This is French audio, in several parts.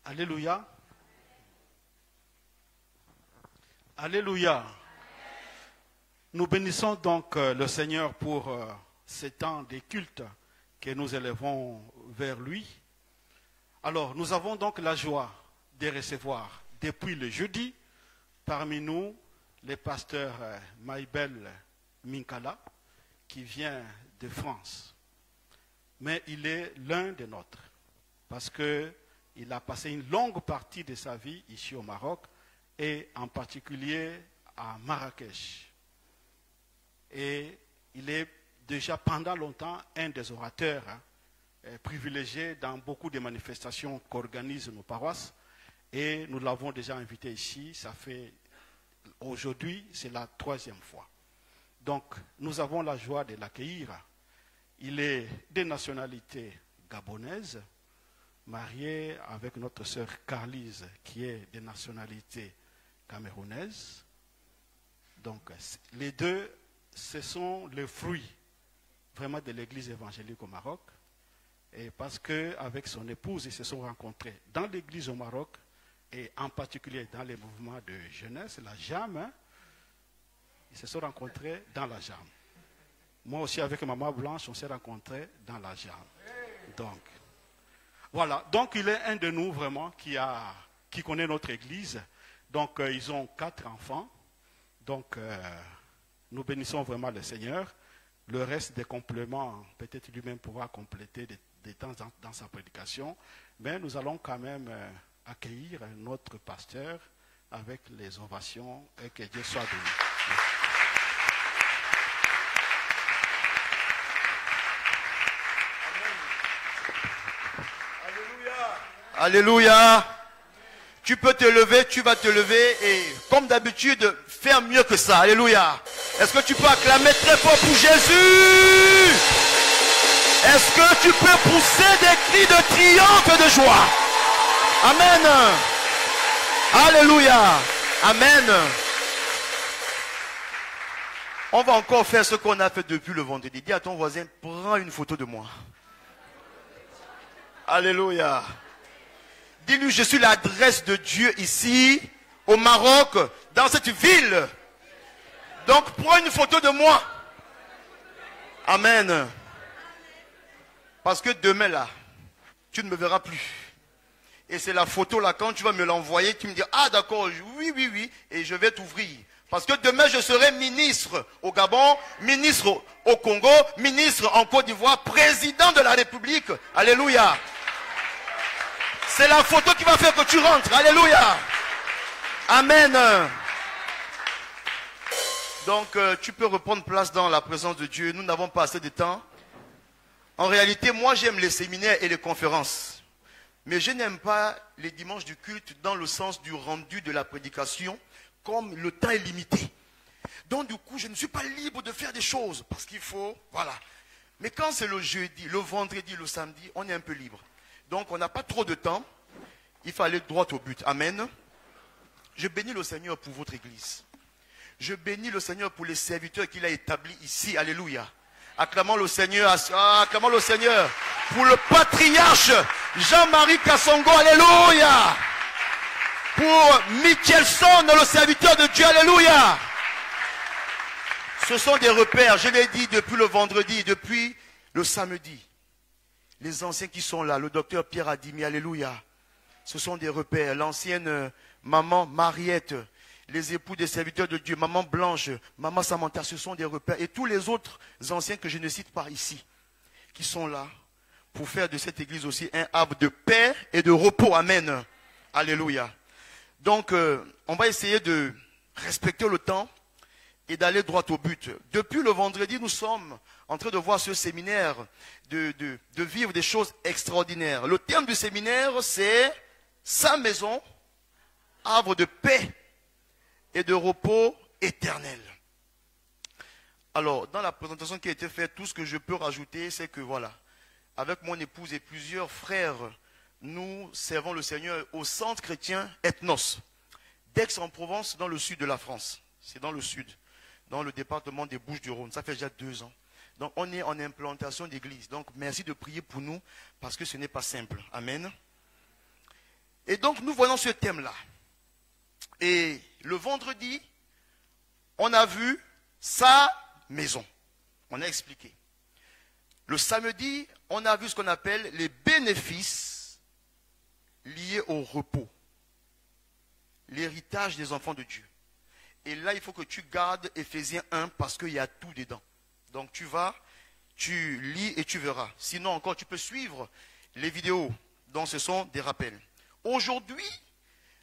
Alléluia. Alléluia. Nous bénissons donc le Seigneur pour ces temps des cultes que nous élevons vers lui. Alors, nous avons donc la joie de recevoir depuis le jeudi parmi nous le pasteur Maïbel Minkala qui vient de France. Mais il est l'un des nôtres parce qu'il a passé une longue partie de sa vie ici au Maroc et en particulier à Marrakech. Et il est déjà pendant longtemps un des orateurs privilégiés dans beaucoup de manifestations qu'organisent nos paroisses. Et nous l'avons déjà invité ici, ça fait aujourd'hui, c'est la 3e fois. Donc, nous avons la joie de l'accueillir. Il est de nationalité gabonaise, marié avec notre sœur Carlise, qui est de nationalité camerounaise. Donc, les deux, ce sont les fruits vraiment de l'église évangélique au Maroc. Et parce qu'avec son épouse, ils se sont rencontrés dans l'église au Maroc, et en particulier dans les mouvements de jeunesse, la JAM, ils se sont rencontrés dans la JAM. Moi aussi, avec Maman Blanche, on s'est rencontrés dans la JAM. Donc, voilà. Donc, il est un de nous vraiment qui connaît notre église. Donc, ils ont 4 enfants. Donc, nous bénissons vraiment le Seigneur. Le reste des compléments, peut-être lui-même pourra compléter des temps dans sa prédication. Mais nous allons quand même accueillir notre pasteur avec les ovations et que Dieu soit béni. Alléluia. Tu peux te lever, tu vas te lever et comme d'habitude, faire mieux que ça. Alléluia. Est-ce que tu peux acclamer très fort pour Jésus? Est-ce que tu peux pousser des cris de triomphe et de joie? Amen. Alléluia. Amen. On va encore faire ce qu'on a fait depuis le vendredi. Dis à ton voisin, prends une photo de moi. Alléluia. Dis-lui, je suis l'adresse de Dieu ici, au Maroc, dans cette ville. Donc, prends une photo de moi. Amen. Parce que demain, là, tu ne me verras plus. Et c'est la photo, là, quand tu vas me l'envoyer, tu me dis, ah d'accord, oui, et je vais t'ouvrir. Parce que demain, je serai ministre au Gabon, ministre au Congo, ministre en Côte d'Ivoire, président de la République. Alléluia. C'est la photo qui va faire que tu rentres. Alléluia. Amen. Donc, tu peux reprendre place dans la présence de Dieu. Nous n'avons pas assez de temps. En réalité, moi, j'aime les séminaires et les conférences. Mais je n'aime pas les dimanches du culte dans le sens du rendu de la prédication, comme le temps est limité. Donc, du coup, je ne suis pas libre de faire des choses parce qu'il faut, voilà. Mais quand c'est le jeudi, le vendredi, le samedi, on est un peu libre. Donc, on n'a pas trop de temps. Il faut aller droit au but. Amen. Je bénis le Seigneur pour votre église. Je bénis le Seigneur pour les serviteurs qu'il a établis ici. Alléluia. Acclamons le Seigneur. Acclamons le Seigneur pour le patriarche Jean-Marie Kassongo. Alléluia. Pour Michelson, le serviteur de Dieu. Alléluia. Ce sont des repères. Je l'ai dit depuis le vendredi, depuis le samedi. Les anciens qui sont là, le docteur Pierre Adimi, alléluia. Ce sont des repères. L'ancienne maman Mariette, les époux des serviteurs de Dieu, maman Blanche, maman Samantha, ce sont des repères. Et tous les autres anciens que je ne cite pas ici, qui sont là pour faire de cette église aussi un havre de paix et de repos. Amen. Alléluia. Donc, on va essayer de respecter le temps et d'aller droit au but. Depuis le vendredi, nous sommes en train de voir ce séminaire, de vivre des choses extraordinaires. Le thème du séminaire, c'est sa maison, havre de paix et de repos éternel. Alors, dans la présentation qui a été faite, tout ce que je peux rajouter, c'est que voilà, avec mon épouse et plusieurs frères, nous servons le Seigneur au centre chrétien Ethnos, d'Aix-en-Provence, dans le sud de la France. C'est dans le sud, dans le département des Bouches-du-Rhône. Ça fait déjà 2 ans. Donc, on est en implantation d'église. Donc, merci de prier pour nous, parce que ce n'est pas simple. Amen. Et donc, nous voyons ce thème-là. Et le vendredi, on a vu sa maison. On a expliqué. Le samedi, on a vu ce qu'on appelle les bénéfices liés au repos. L'héritage des enfants de Dieu. Et là, il faut que tu gardes Éphésiens 1 parce qu'il y a tout dedans. Donc tu lis et tu verras. Sinon encore, tu peux suivre les vidéos. Donc ce sont des rappels. Aujourd'hui,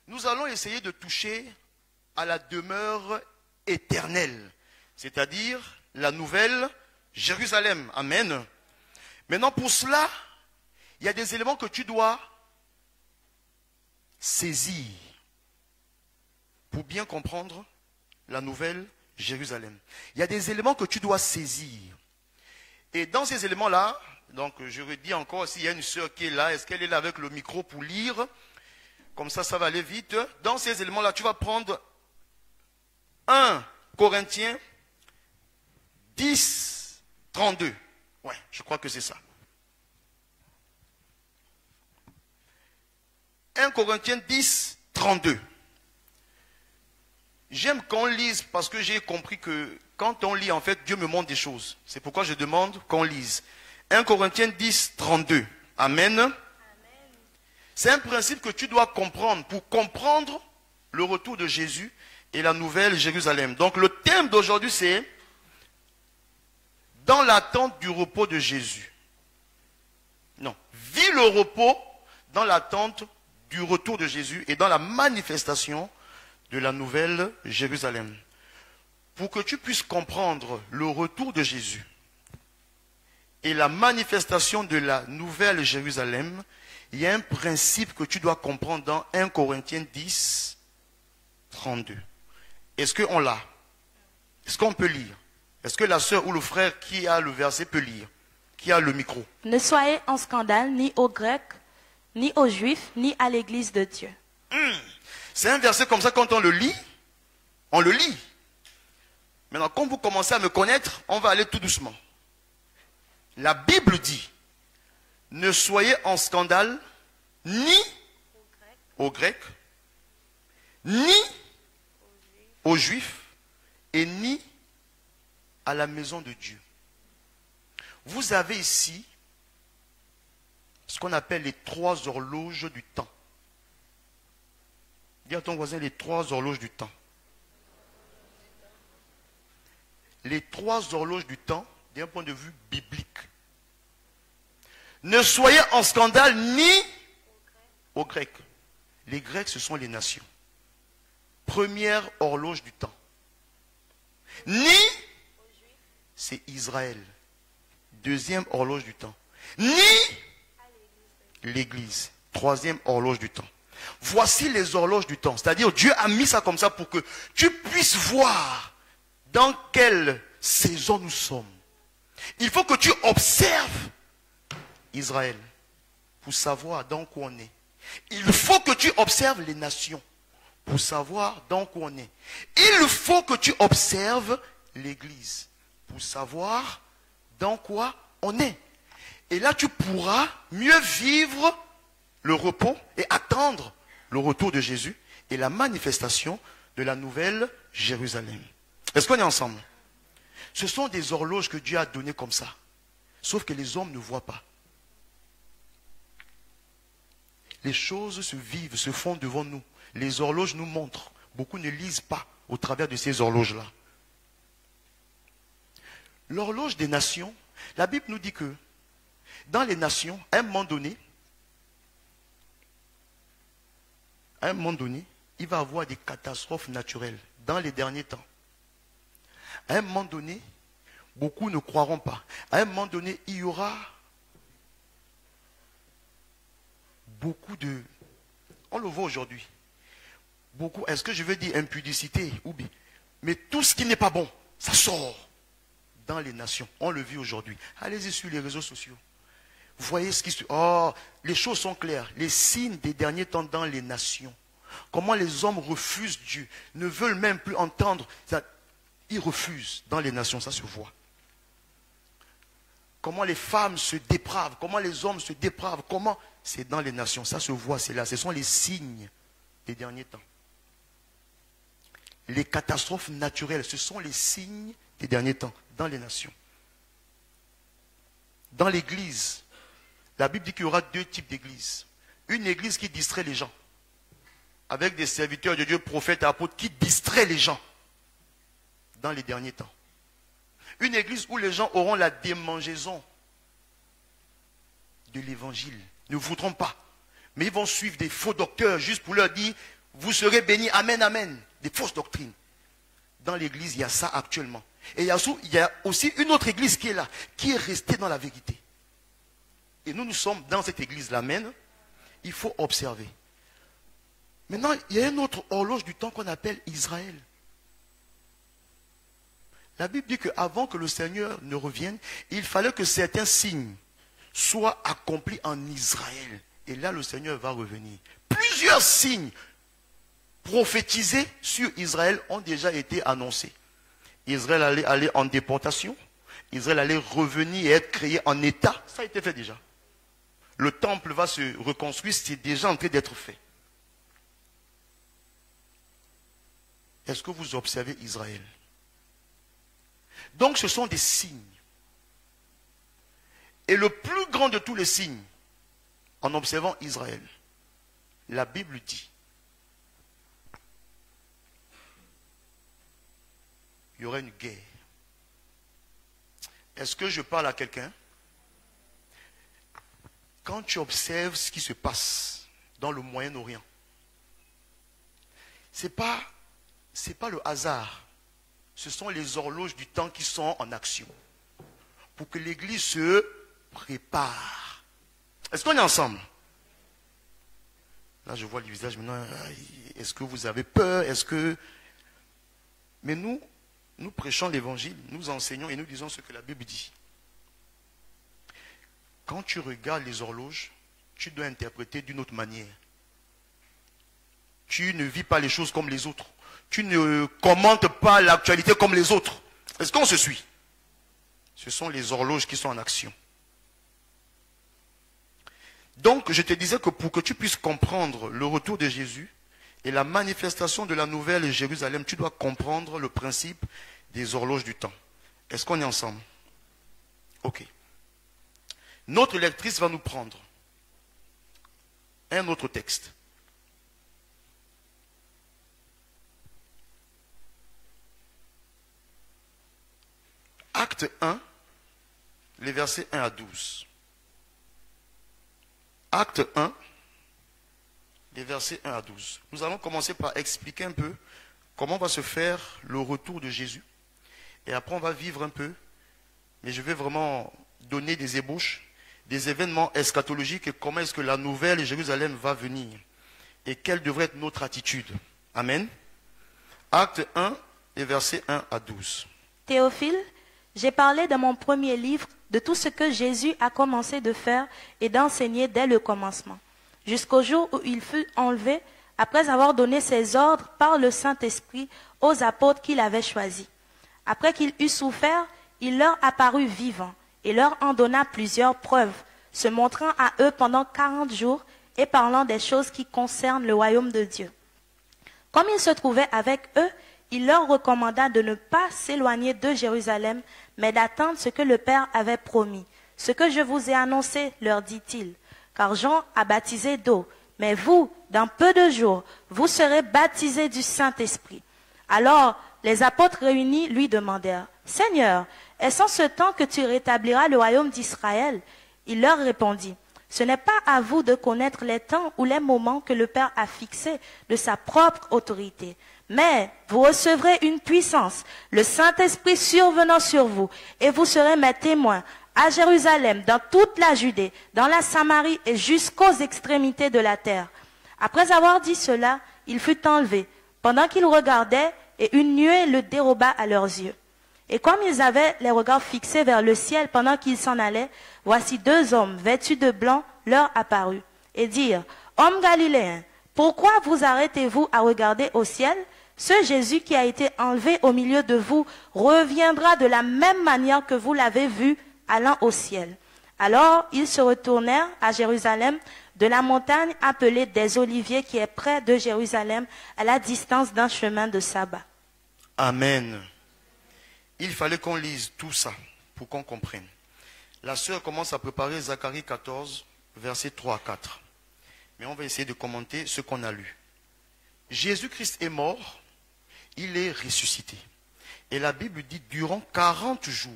nous allons essayer de toucher à la demeure éternelle. C'est-à-dire la nouvelle Jérusalem. Amen. Maintenant, pour cela, il y a des éléments que tu dois saisir pour bien comprendre la nouvelle Jérusalem. Il y a des éléments que tu dois saisir. Et dans ces éléments-là, donc je redis encore, s'il y a une sœur qui est là, est-ce qu'elle est là avec le micro pour lire? Comme ça va aller vite. Dans ces éléments-là, tu vas prendre 1 Corinthiens 10, 32. Ouais, je crois que c'est ça. 1 Corinthiens 10, 32. J'aime qu'on lise parce que j'ai compris que quand on lit, en fait, Dieu me montre des choses. C'est pourquoi je demande qu'on lise. 1 Corinthiens 10, 32. Amen. Amen. C'est un principe que tu dois comprendre pour comprendre le retour de Jésus et la nouvelle Jérusalem. Donc le thème d'aujourd'hui c'est dans l'attente du repos de Jésus. Non, vis le repos dans l'attente du retour de Jésus et dans la manifestation de la nouvelle Jérusalem. Pour que tu puisses comprendre le retour de Jésus et la manifestation de la nouvelle Jérusalem, il y a un principe que tu dois comprendre dans 1 Corinthiens 10, 32. Est-ce qu'on l'a? Est-ce qu'on peut lire? Est-ce que la sœur ou le frère qui a le verset peut lire? Qui a le micro? Ne soyez en scandale ni aux Grecs, ni aux Juifs, ni à l'Église de Dieu. C'est un verset comme ça, quand on le lit. Maintenant, quand vous commencez à me connaître, on va aller tout doucement. La Bible dit, ne soyez en scandale ni aux Grecs, ni aux Juifs, et ni à la maison de Dieu. Vous avez ici ce qu'on appelle les 3 horloges du temps. Dis à ton voisin les 3 horloges du temps. Les 3 horloges du temps d'un point de vue biblique. Ne soyez en scandale ni aux Grecs. Les Grecs, ce sont les nations. Première horloge du temps. Ni, c'est Israël. Deuxième horloge du temps. Ni l'Église. 3e horloge du temps. Voici les horloges du temps. C'est-à-dire, Dieu a mis ça comme ça pour que tu puisses voir dans quelle saison nous sommes. Il faut que tu observes Israël pour savoir dans quoi on est. Il faut que tu observes les nations pour savoir dans quoi on est. Il faut que tu observes l'Église pour savoir dans quoi on est. Et là, tu pourras mieux vivre le repos et attendre le retour de Jésus et la manifestation de la nouvelle Jérusalem. Est-ce qu'on est ensemble? Ce sont des horloges que Dieu a données comme ça. Sauf que les hommes ne voient pas. Les choses se vivent, se font devant nous. Les horloges nous montrent. Beaucoup ne lisent pas au travers de ces horloges-là. L'horloge des nations, la Bible nous dit que dans les nations, à un moment donné, il va y avoir des catastrophes naturelles dans les derniers temps. À un moment donné, beaucoup ne croiront pas. À un moment donné, il y aura beaucoup de... On le voit aujourd'hui. Beaucoup, est-ce que je veux dire impudicité ou bien? Mais tout ce qui n'est pas bon, ça sort dans les nations. On le vit aujourd'hui. Allez-y sur les réseaux sociaux. Vous voyez ce qui se... Oh, les choses sont claires. Les signes des derniers temps dans les nations. Comment les hommes refusent Dieu, ne veulent même plus entendre. Ils refusent dans les nations, ça se voit. Comment les femmes se dépravent, comment les hommes se dépravent, comment c'est dans les nations. Ça se voit, c'est là. Ce sont les signes des derniers temps. Les catastrophes naturelles, ce sont les signes des derniers temps, dans les nations. Dans l'église, la Bible dit qu'il y aura deux types d'églises. Une église qui distrait les gens, avec des serviteurs de Dieu, prophètes et apôtres, qui distraient les gens dans les derniers temps. Une église où les gens auront la démangeaison de l'évangile. Ne voudront pas. Mais ils vont suivre des faux docteurs juste pour leur dire, vous serez bénis, amen, amen. Des fausses doctrines. Dans l'église, il y a ça actuellement. Et il y a aussi une autre église qui est là, qui est restée dans la vérité. Et nous sommes dans cette église-là, amen. Il faut observer. Maintenant, il y a une autre horloge du temps qu'on appelle Israël. La Bible dit qu'avant que le Seigneur ne revienne, il fallait que certains signes soient accomplis en Israël. Et là, le Seigneur va revenir. Plusieurs signes prophétisés sur Israël ont déjà été annoncés. Israël allait aller en déportation. Israël allait revenir et être créé en État. Ça a été fait déjà. Le temple va se reconstruire, c'est déjà en train d'être fait. Est-ce que vous observez Israël? Donc ce sont des signes. Et le plus grand de tous les signes, en observant Israël, la Bible dit, il y aura une guerre. Est-ce que je parle à quelqu'un? Quand tu observes ce qui se passe dans le Moyen-Orient, c'est pas le hasard. Ce sont les horloges du temps qui sont en action. Pour que l'Église se prépare. Est-ce qu'on est ensemble? Là, je vois le visage maintenant. Est-ce que vous avez peur? Mais nous prêchons l'évangile, nous enseignons et nous disons ce que la Bible dit. Quand tu regardes les horloges, tu dois interpréter d'une autre manière. Tu ne vis pas les choses comme les autres. Tu ne commentes pas l'actualité comme les autres. Est-ce qu'on se suit? Ce sont les horloges qui sont en action. Donc, je te disais que pour que tu puisses comprendre le retour de Jésus et la manifestation de la nouvelle Jérusalem, tu dois comprendre le principe des horloges du temps. Est-ce qu'on est ensemble? Ok. Notre lectrice va nous prendre un autre texte. Acte 1, les versets 1 à 12. Acte 1, les versets 1 à 12. Nous allons commencer par expliquer un peu comment va se faire le retour de Jésus. Et après, on va vivre un peu. Mais je vais vraiment donner des ébauches, des événements eschatologiques et comment est-ce que la nouvelle Jérusalem va venir. Et quelle devrait être notre attitude. Amen. Acte 1, les versets 1 à 12. Théophile, j'ai parlé dans mon premier livre de tout ce que Jésus a commencé de faire et d'enseigner dès le commencement, jusqu'au jour où il fut enlevé, après avoir donné ses ordres par le Saint-Esprit aux apôtres qu'il avait choisis. Après qu'il eut souffert, il leur apparut vivant et leur en donna plusieurs preuves, se montrant à eux pendant 40 jours et parlant des choses qui concernent le royaume de Dieu. Comme il se trouvait avec eux, il leur recommanda de ne pas s'éloigner de Jérusalem, mais d'attendre ce que le Père avait promis. Ce que je vous ai annoncé, leur dit-il, car Jean a baptisé d'eau, mais vous, dans peu de jours, vous serez baptisés du Saint-Esprit. Alors, les apôtres réunis lui demandèrent, « Seigneur, est-ce en ce temps que tu rétabliras le royaume d'Israël ?» Il leur répondit, « Ce n'est pas à vous de connaître les temps ou les moments que le Père a fixés de sa propre autorité. Mais vous recevrez une puissance, le Saint-Esprit survenant sur vous, et vous serez mes témoins à Jérusalem, dans toute la Judée, dans la Samarie et jusqu'aux extrémités de la terre. » Après avoir dit cela, il fut enlevé, pendant qu'ils regardaient, et une nuée le déroba à leurs yeux. Et comme ils avaient les regards fixés vers le ciel pendant qu'ils s'en allaient, voici deux hommes vêtus de blanc leur apparurent, et dirent, « Hommes galiléens, pourquoi vous arrêtez-vous à regarder au ciel? Ce Jésus qui a été enlevé au milieu de vous reviendra de la même manière que vous l'avez vu allant au ciel. » Alors ils se retournèrent à Jérusalem, de la montagne appelée des Oliviers qui est près de Jérusalem, à la distance d'un chemin de sabbat. Amen. Il fallait qu'on lise tout ça pour qu'on comprenne. La sœur commence à préparer Zacharie 14, versets 3 à 4. Mais on va essayer de commenter ce qu'on a lu. Jésus-Christ est mort, il est ressuscité. Et la Bible dit, durant 40 jours,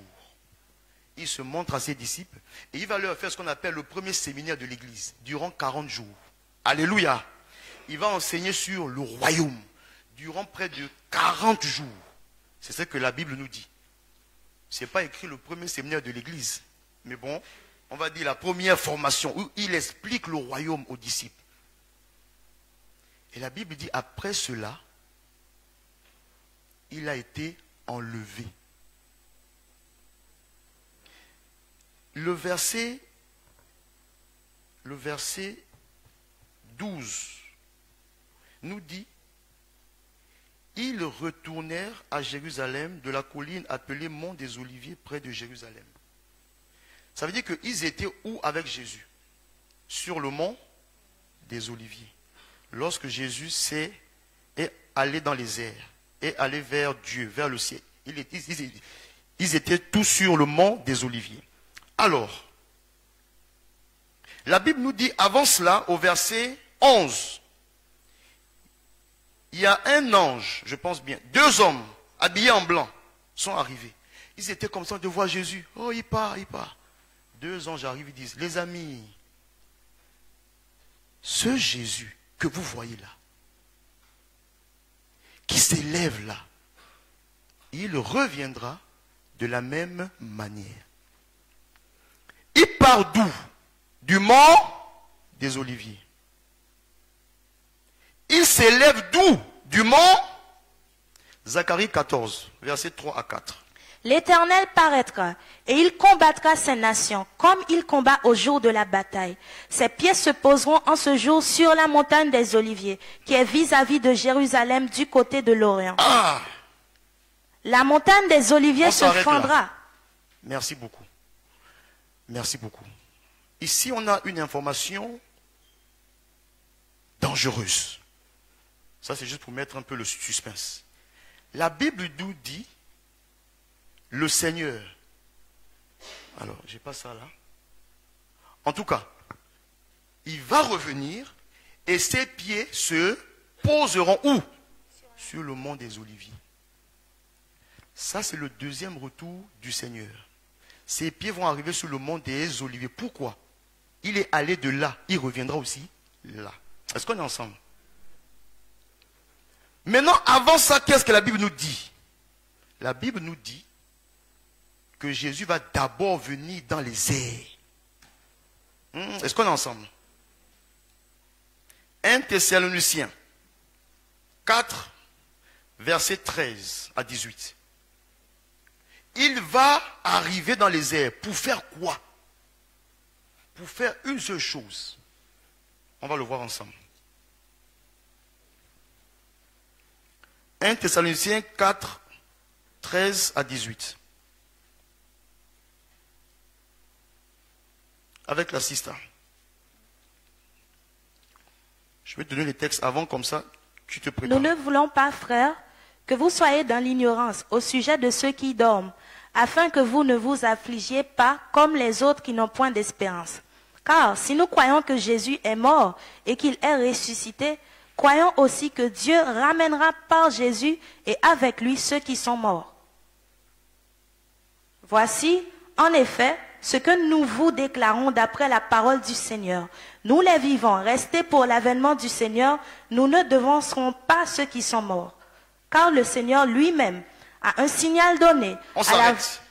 il se montre à ses disciples et il va leur faire ce qu'on appelle le premier séminaire de l'église, durant 40 jours. Alléluia. Il va enseigner sur le royaume, durant près de 40 jours. C'est ce que la Bible nous dit. Ce n'est pas écrit le premier séminaire de l'église, mais bon, on va dire la première formation où il explique le royaume aux disciples. Et la Bible dit, après cela, il a été enlevé. Le verset 12 nous dit, ils retournèrent à Jérusalem de la colline appelée Mont des Oliviers près de Jérusalem. Ça veut dire qu'ils étaient où avec Jésus? Sur le mont des Oliviers. Lorsque Jésus est allé dans les airs, est allé vers Dieu, vers le ciel. Ils étaient tous sur le mont des Oliviers. Alors, la Bible nous dit avant cela, au verset 11, il y a un ange, je pense bien, 2 hommes habillés en blanc sont arrivés. Ils étaient comme ça de voir Jésus. Oh, il part, il part. 2 anges arrivent et disent, les amis, ce Jésus que vous voyez là, qui s'élève là, il reviendra de la même manière. Il part d'où? Du mont des Oliviers. Il s'élève d'où? Du mont? Zacharie 14, versets 3 à 4. L'Éternel paraîtra, et il combattra ces nations, comme il combat au jour de la bataille. Ses pieds se poseront en ce jour sur la montagne des Oliviers, qui est vis-à-vis de Jérusalem du côté de l'Orient. Ah! La montagne des Oliviers se fendra. Là. Merci beaucoup. Merci beaucoup. Ici, on a une information dangereuse. Ça, c'est juste pour mettre un peu le suspense. La Bible nous dit, le Seigneur. Alors, j'ai pas ça là. En tout cas, il va revenir et ses pieds se poseront où? Sur le mont des Oliviers. Ça, c'est le deuxième retour du Seigneur. Ses pieds vont arriver sur le mont des Oliviers. Pourquoi? Il est allé de là. Il reviendra aussi là. Est-ce qu'on est ensemble? Maintenant, avant ça, qu'est-ce que la Bible nous dit? La Bible nous dit que Jésus va d'abord venir dans les airs. Est-ce qu'on est ensemble? 1 Thessaloniciens 4, versets 13 à 18. Il va arriver dans les airs pour faire quoi? Pour faire une seule chose. On va le voir ensemble. 1 Thessaloniciens 4, 13 à 18. Avec l'assistant. Je vais te donner les textes avant, comme ça, tu te prépares. Nous ne voulons pas, frères, que vous soyez dans l'ignorance au sujet de ceux qui dorment, afin que vous ne vous affligiez pas comme les autres qui n'ont point d'espérance. Car si nous croyons que Jésus est mort et qu'il est ressuscité, croyons aussi que Dieu ramènera par Jésus et avec lui ceux qui sont morts. Voici, en effet, ce que nous vous déclarons d'après la parole du Seigneur. Nous les vivants, restés pour l'avènement du Seigneur, nous ne devancerons pas ceux qui sont morts. Car le Seigneur lui-même a un signal donné. On s'arrête.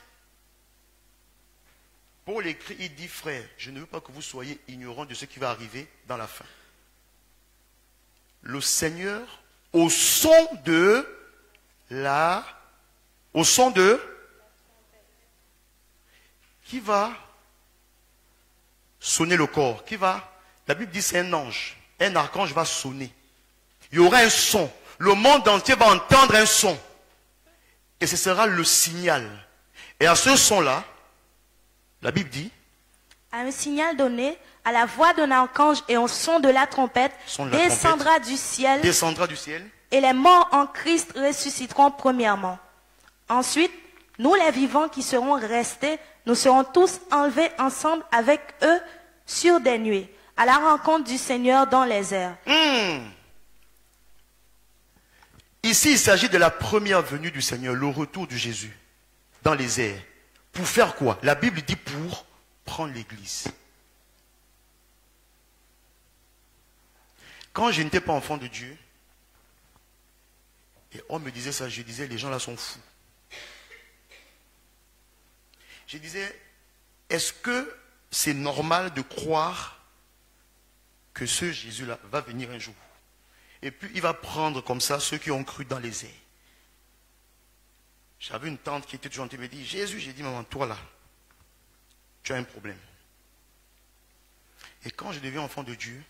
Paul écrit, il dit, frère, je ne veux pas que vous soyez ignorants de ce qui va arriver dans la fin. Le Seigneur, au son de qui va sonner le corps, la Bible dit c'est un ange, un archange va sonner. Il y aura un son, le monde entier va entendre un son. Et ce sera le signal. Et à ce son-là, la Bible dit, à un signal donné à la voix d'un archange et au son de la trompette, descendra du ciel, et les morts en Christ ressusciteront premièrement. Ensuite, nous les vivants qui serons restés, nous serons tous enlevés ensemble avec eux sur des nuées, à la rencontre du Seigneur dans les airs. Ici, il s'agit de la première venue du Seigneur, le retour de Jésus dans les airs. Pour faire quoi? La Bible dit pour prendre l'église. Quand je n'étais pas enfant de Dieu, et on me disait ça, je disais, les gens là sont fous. Je disais, est-ce que c'est normal de croire que ce Jésus-là va venir un jour? Et puis il va prendre comme ça ceux qui ont cru dans les airs. J'avais une tante qui était toujours en train de me dire, Jésus, j'ai dit, maman, toi là, tu as un problème. Et quand je deviens enfant de Dieu,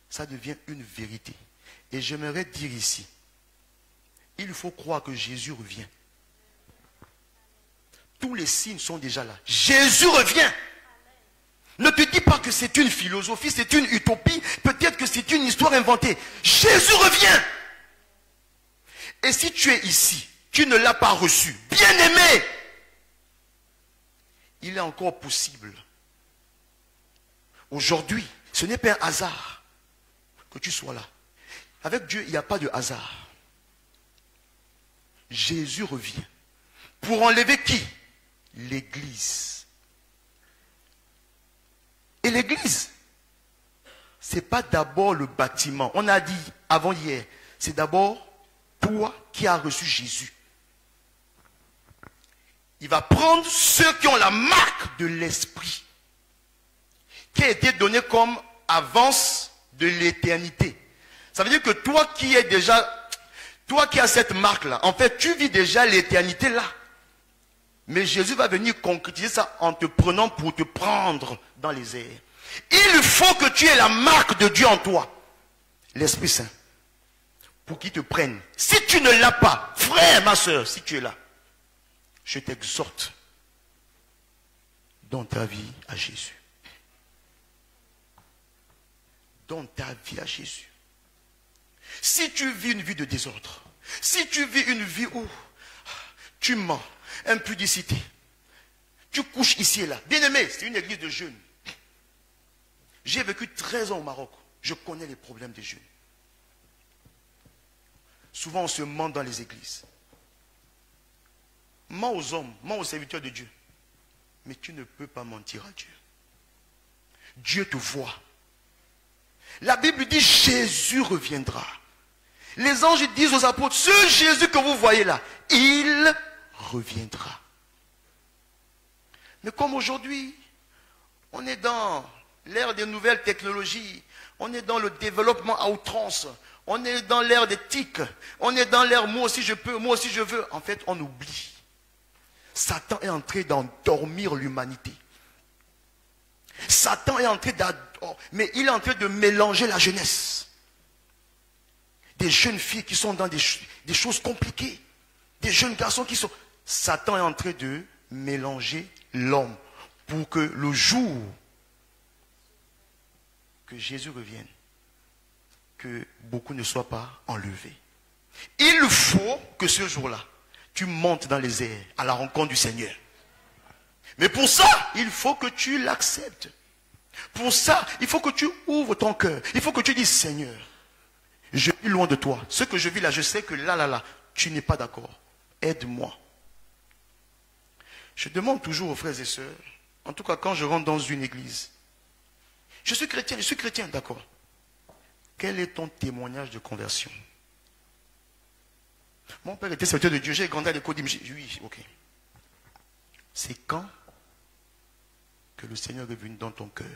ça devient une vérité. Et j'aimerais dire ici, il faut croire que Jésus revient. Tous les signes sont déjà là. Jésus revient. Ne te dis pas que c'est une philosophie, c'est une utopie, peut-être que c'est une histoire inventée. Jésus revient. Et si tu es ici, tu ne l'as pas reçu, bien-aimé, il est encore possible. Aujourd'hui, ce n'est pas un hasard que tu sois là. Avec Dieu, il n'y a pas de hasard. Jésus revient. Pour enlever qui? L'église. Et l'église, ce n'est pas d'abord le bâtiment. On a dit avant hier, c'est d'abord toi qui as reçu Jésus. Il va prendre ceux qui ont la marque de l'esprit, qui a été donné comme avance de l'éternité. Ça veut dire que toi qui es déjà, toi qui as cette marque-là, en fait, tu vis déjà l'éternité là. Mais Jésus va venir concrétiser ça en te prenant pour te prendre dans les airs. Il faut que tu aies la marque de Dieu en toi, l'Esprit Saint, pour qu'il te prenne. Si tu ne l'as pas, frère, ma soeur, si tu es là, je t'exhorte, donne ta vie à Jésus. Donne ta vie à Jésus. Si tu vis une vie de désordre, si tu vis une vie où tu mens, impudicité, tu couches ici et là. Bien-aimé, c'est une église de jeunes. J'ai vécu 13 ans au Maroc. Je connais les problèmes des jeunes. Souvent, on se ment dans les églises. Ment aux hommes, ment aux serviteurs de Dieu. Mais tu ne peux pas mentir à Dieu. Dieu te voit. La Bible dit Jésus reviendra. Les anges disent aux apôtres, ce Jésus que vous voyez là, il reviendra. Mais comme aujourd'hui, on est dans l'ère des nouvelles technologies, on est dans le développement à outrance, on est dans l'ère des TIC, on est dans l'ère moi aussi je peux, moi aussi je veux. En fait, on oublie. Satan est en train d'endormir l'humanité. Satan est en train mais il est en train de mélanger la jeunesse. Des jeunes filles qui sont dans des choses compliquées. Des jeunes garçons qui sont... Satan est en train de mélanger l'homme pour que le jour que Jésus revienne, que beaucoup ne soient pas enlevés. Il faut que ce jour-là, tu montes dans les airs à la rencontre du Seigneur. Mais pour ça, il faut que tu l'acceptes. Pour ça, il faut que tu ouvres ton cœur. Il faut que tu dises, Seigneur, je vis loin de toi. Ce que je vis là, je sais que là, tu n'es pas d'accord. Aide-moi. Je demande toujours aux frères et sœurs, en tout cas quand je rentre dans une église, je suis chrétien, d'accord. Quel est ton témoignage de conversion? Mon père était serviteur de Dieu, j'ai grandi à l'école, oui, ok. C'est quand que le Seigneur est venu dans ton cœur?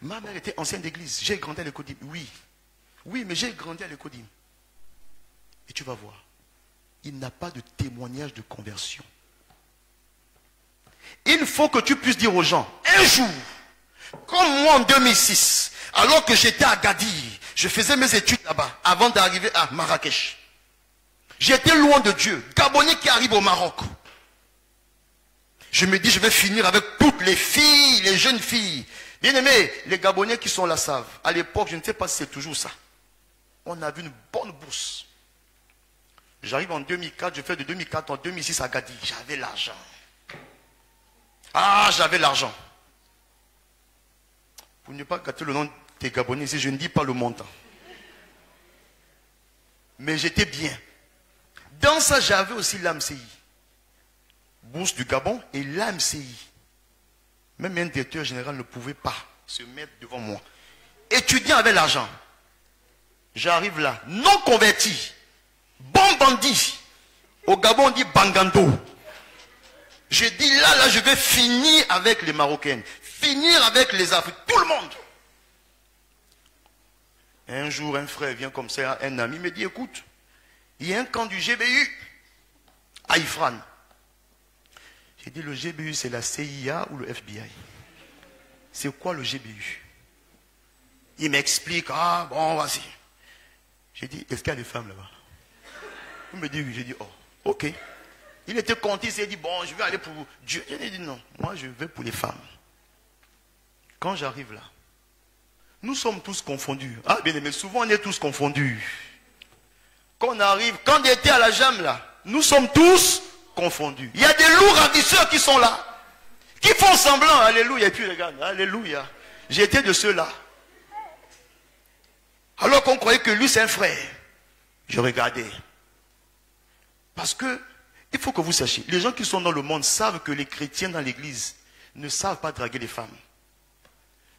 Ma mère était ancienne d'église, j'ai grandi à l'école, oui. Oui, mais j'ai grandi à l'école. Et tu vas voir, il n'a pas de témoignage de conversion. Il faut que tu puisses dire aux gens, un jour, comme moi en 2006, alors que j'étais à Gadir, je faisais mes études là-bas, avant d'arriver à Marrakech. J'étais loin de Dieu, Gabonais qui arrive au Maroc. Je me dis, je vais finir avec toutes les filles, les jeunes filles. Bien aimés, les Gabonais qui sont là savent. À l'époque, je ne sais pas si c'est toujours ça. On avait une bonne bourse. J'arrive en 2004, je fais de 2004 en 2006 à Gadi. J'avais l'argent. Ah, j'avais l'argent. Pour ne pas gâter le nom des Gabonais ici, je ne dis pas le montant. Mais j'étais bien. Dans ça, j'avais aussi l'AMCI. Bourse du Gabon et l'AMCI. Même un directeur général ne pouvait pas se mettre devant moi. Étudiant avec l'argent. J'arrive là, non converti. Bon bandit. Au Gabon, on dit Bangando. Je dis là, je vais finir avec les Marocaines. Finir avec les Africains. Tout le monde. Un jour, un frère vient comme ça, un ami me dit, écoute, il y a un camp du GBU à Ifran. J'ai dit, le GBU, c'est la CIA ou le FBI? C'est quoi le GBU? Il m'explique, ah bon, vas-y. J'ai dit, est-ce qu'il y a des femmes là-bas? Il me dit oui. J'ai dit, oh, ok. Il était content, il s'est dit, bon, je vais aller pour Dieu. J'ai dit, non, moi je vais pour les femmes. Quand j'arrive là, nous sommes tous confondus. Ah, bien aimé, souvent on est tous confondus. Quand on arrive, quand on était à la jambe là, nous sommes tous confondus. Il y a des loups ravisseurs qui sont là, qui font semblant, alléluia, et puis regarde, alléluia. J'étais de ceux-là. Alors qu'on croyait que lui c'est un frère. Je regardais. Parce que, il faut que vous sachiez, les gens qui sont dans le monde savent que les chrétiens dans l'église ne savent pas draguer les femmes.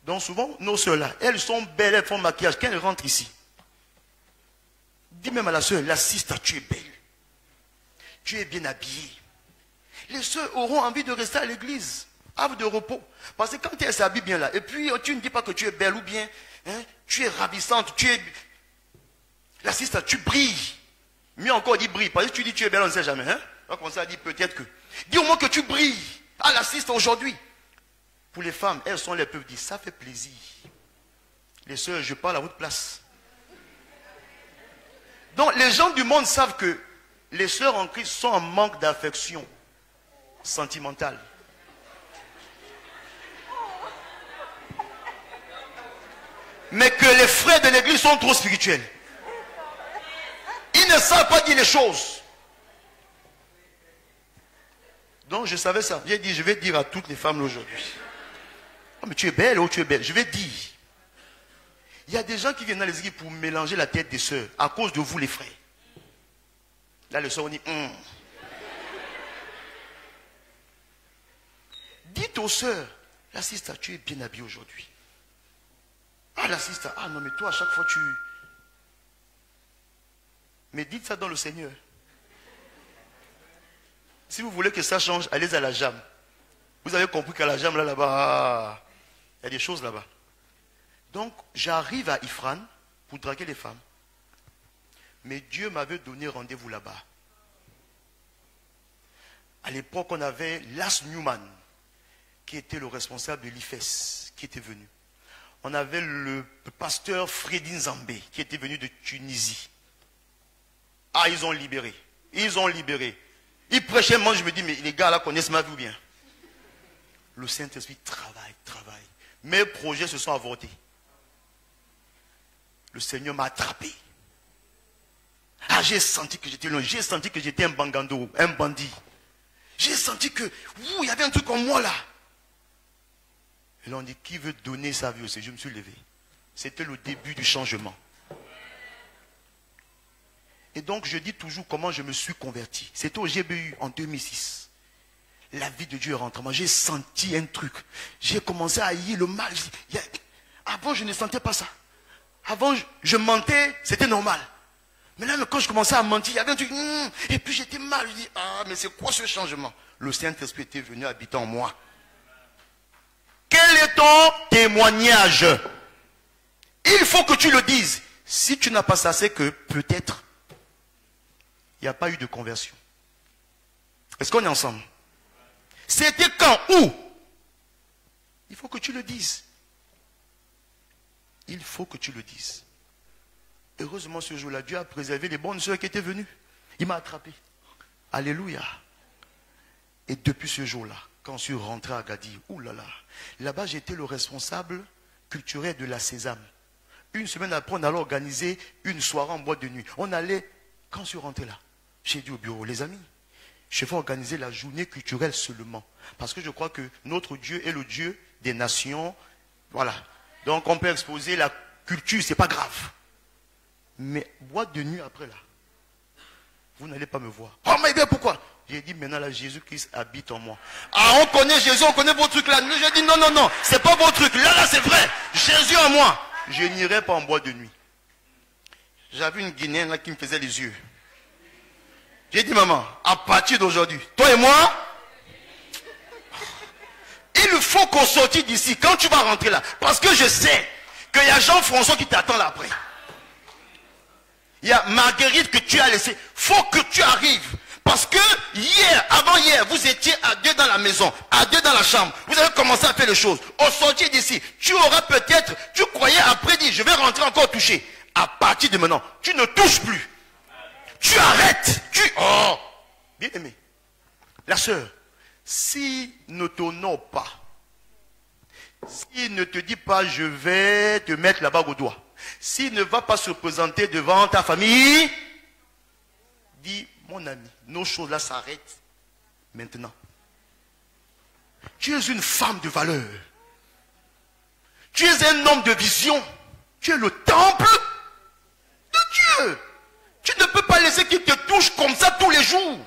Donc souvent, nos soeurs là, elles sont belles, elles font maquillage. Quand elles rentrent ici, dis même à la soeur, la sister, tu es belle. Tu es bien habillée. Les soeurs auront envie de rester à l'église, havre de repos. Parce que quand elles s'habillent bien là, et puis tu ne dis pas que tu es belle ou bien, hein, tu es ravissante, tu es... La sister, tu brilles. Mieux encore, dis brille. Parce que tu dis tu es belle, on ne sait jamais. Hein? On va commencer à dire peut-être que. Dis au moins que tu brilles. Ah, la sister aujourd'hui. Pour les femmes, elles sont les peuvent dire, ça fait plaisir. Les sœurs, je parle à votre place. Donc, les gens du monde savent que les sœurs en Christ sont en manque d'affection sentimentale. Mais que les frères de l'église sont trop spirituels. Ils ne savent pas dire les choses. Donc, je savais ça. J'ai dit, je vais dire à toutes les femmes aujourd'hui. Oh, mais tu es belle, oh, tu es belle. Je vais dire. Il y a des gens qui viennent dans les églises pour mélanger la tête des sœurs à cause de vous, les frères. Là, le soeur, on dit, Dites aux sœurs, la sister, tu es bien habillée aujourd'hui. Ah, la sister, ah non, mais toi, à chaque fois, tu... Mais dites ça dans le Seigneur. Si vous voulez que ça change, allez à la jambe. Vous avez compris qu'à la jambe, là-bas, il y a des choses là-bas. Donc, j'arrive à Ifran pour draguer les femmes. Mais Dieu m'avait donné rendez-vous là-bas. À l'époque, on avait Las Newman, qui était le responsable de l'IFES, qui était venu. On avait le pasteur Fredin Zambé, qui était venu de Tunisie. Ah, ils ont libéré. Ils ont libéré. Ils prêchaient, moi je me dis, mais les gars là connaissent ma vie ou bien? Le Saint-Esprit travaille. Mes projets se sont avortés. Le Seigneur m'a attrapé. Ah, j'ai senti que j'étais loin. J'ai senti que j'étais un bangando, un bandit. J'ai senti que, il y avait un truc en moi là. Et là on dit, qui veut donner sa vie aussi? Je me suis levé. C'était le début du changement. Et donc, je dis toujours comment je me suis converti. C'était au GBU en 2006. La vie de Dieu est rentrée. Moi, j'ai senti un truc. J'ai commencé à haïr le mal. Avant, je ne sentais pas ça. Avant, je mentais, c'était normal. Mais là, quand je commençais à mentir, il y avait un truc. Et puis, j'étais mal. Je dis, ah, mais c'est quoi ce changement? Le Saint-Esprit était venu habiter en moi. Quel est ton témoignage? Il faut que tu le dises. Si tu n'as pas ça, c'est que peut-être il n'y a pas eu de conversion. Est-ce qu'on est ensemble? C'était quand? Où? Il faut que tu le dises. Il faut que tu le dises. Heureusement, ce jour-là, Dieu a préservé les bonnes sœurs qui étaient venues. Il m'a attrapé. Alléluia. Et depuis ce jour-là, quand je suis rentré à Agadir, oulala, là-bas j'étais le responsable culturel de la Sésame. Une semaine après, on allait organiser une soirée en boîte de nuit. On allait, quand je suis rentré là, j'ai dit au bureau, les amis, je vais organiser la journée culturelle seulement. Parce que je crois que notre Dieu est le Dieu des nations. Voilà. Donc on peut exposer la culture, c'est pas grave. Mais boîte de nuit après là, vous n'allez pas me voir. Oh mais bien pourquoi? J'ai dit maintenant là, Jésus-Christ habite en moi. Ah, on connaît Jésus, on connaît vos trucs là. J'ai dit non, non, non, c'est pas vos trucs. Là, c'est vrai. Jésus en moi. Je n'irai pas en boîte de nuit. J'avais une Guinéenne là qui me faisait les yeux. J'ai dit maman, à partir d'aujourd'hui, toi et moi, il faut qu'on sorte d'ici quand tu vas rentrer là. Parce que je sais qu'il y a Jean-François qui t'attend là après. Il y a Marguerite que tu as laissée. Faut que tu arrives. Parce que hier, avant hier, vous étiez à deux dans la maison, à deux dans la chambre. Vous avez commencé à faire les choses. Au sortir d'ici, tu auras peut-être, tu croyais après dire, je vais rentrer encore toucher. À partir de maintenant, tu ne touches plus. Tu arrêtes. Oh, bien aimé. La sœur, s'il ne t'honore pas, s'il ne te dit pas, je vais te mettre la bague au doigt, s'il ne va pas se présenter devant ta famille, dis, mon ami, nos choses là s'arrêtent maintenant. Tu es une femme de valeur. Tu es un homme de vision. Tu es le temple de Dieu. Tu ne peux pas laisser qu'il te touche comme ça tous les jours.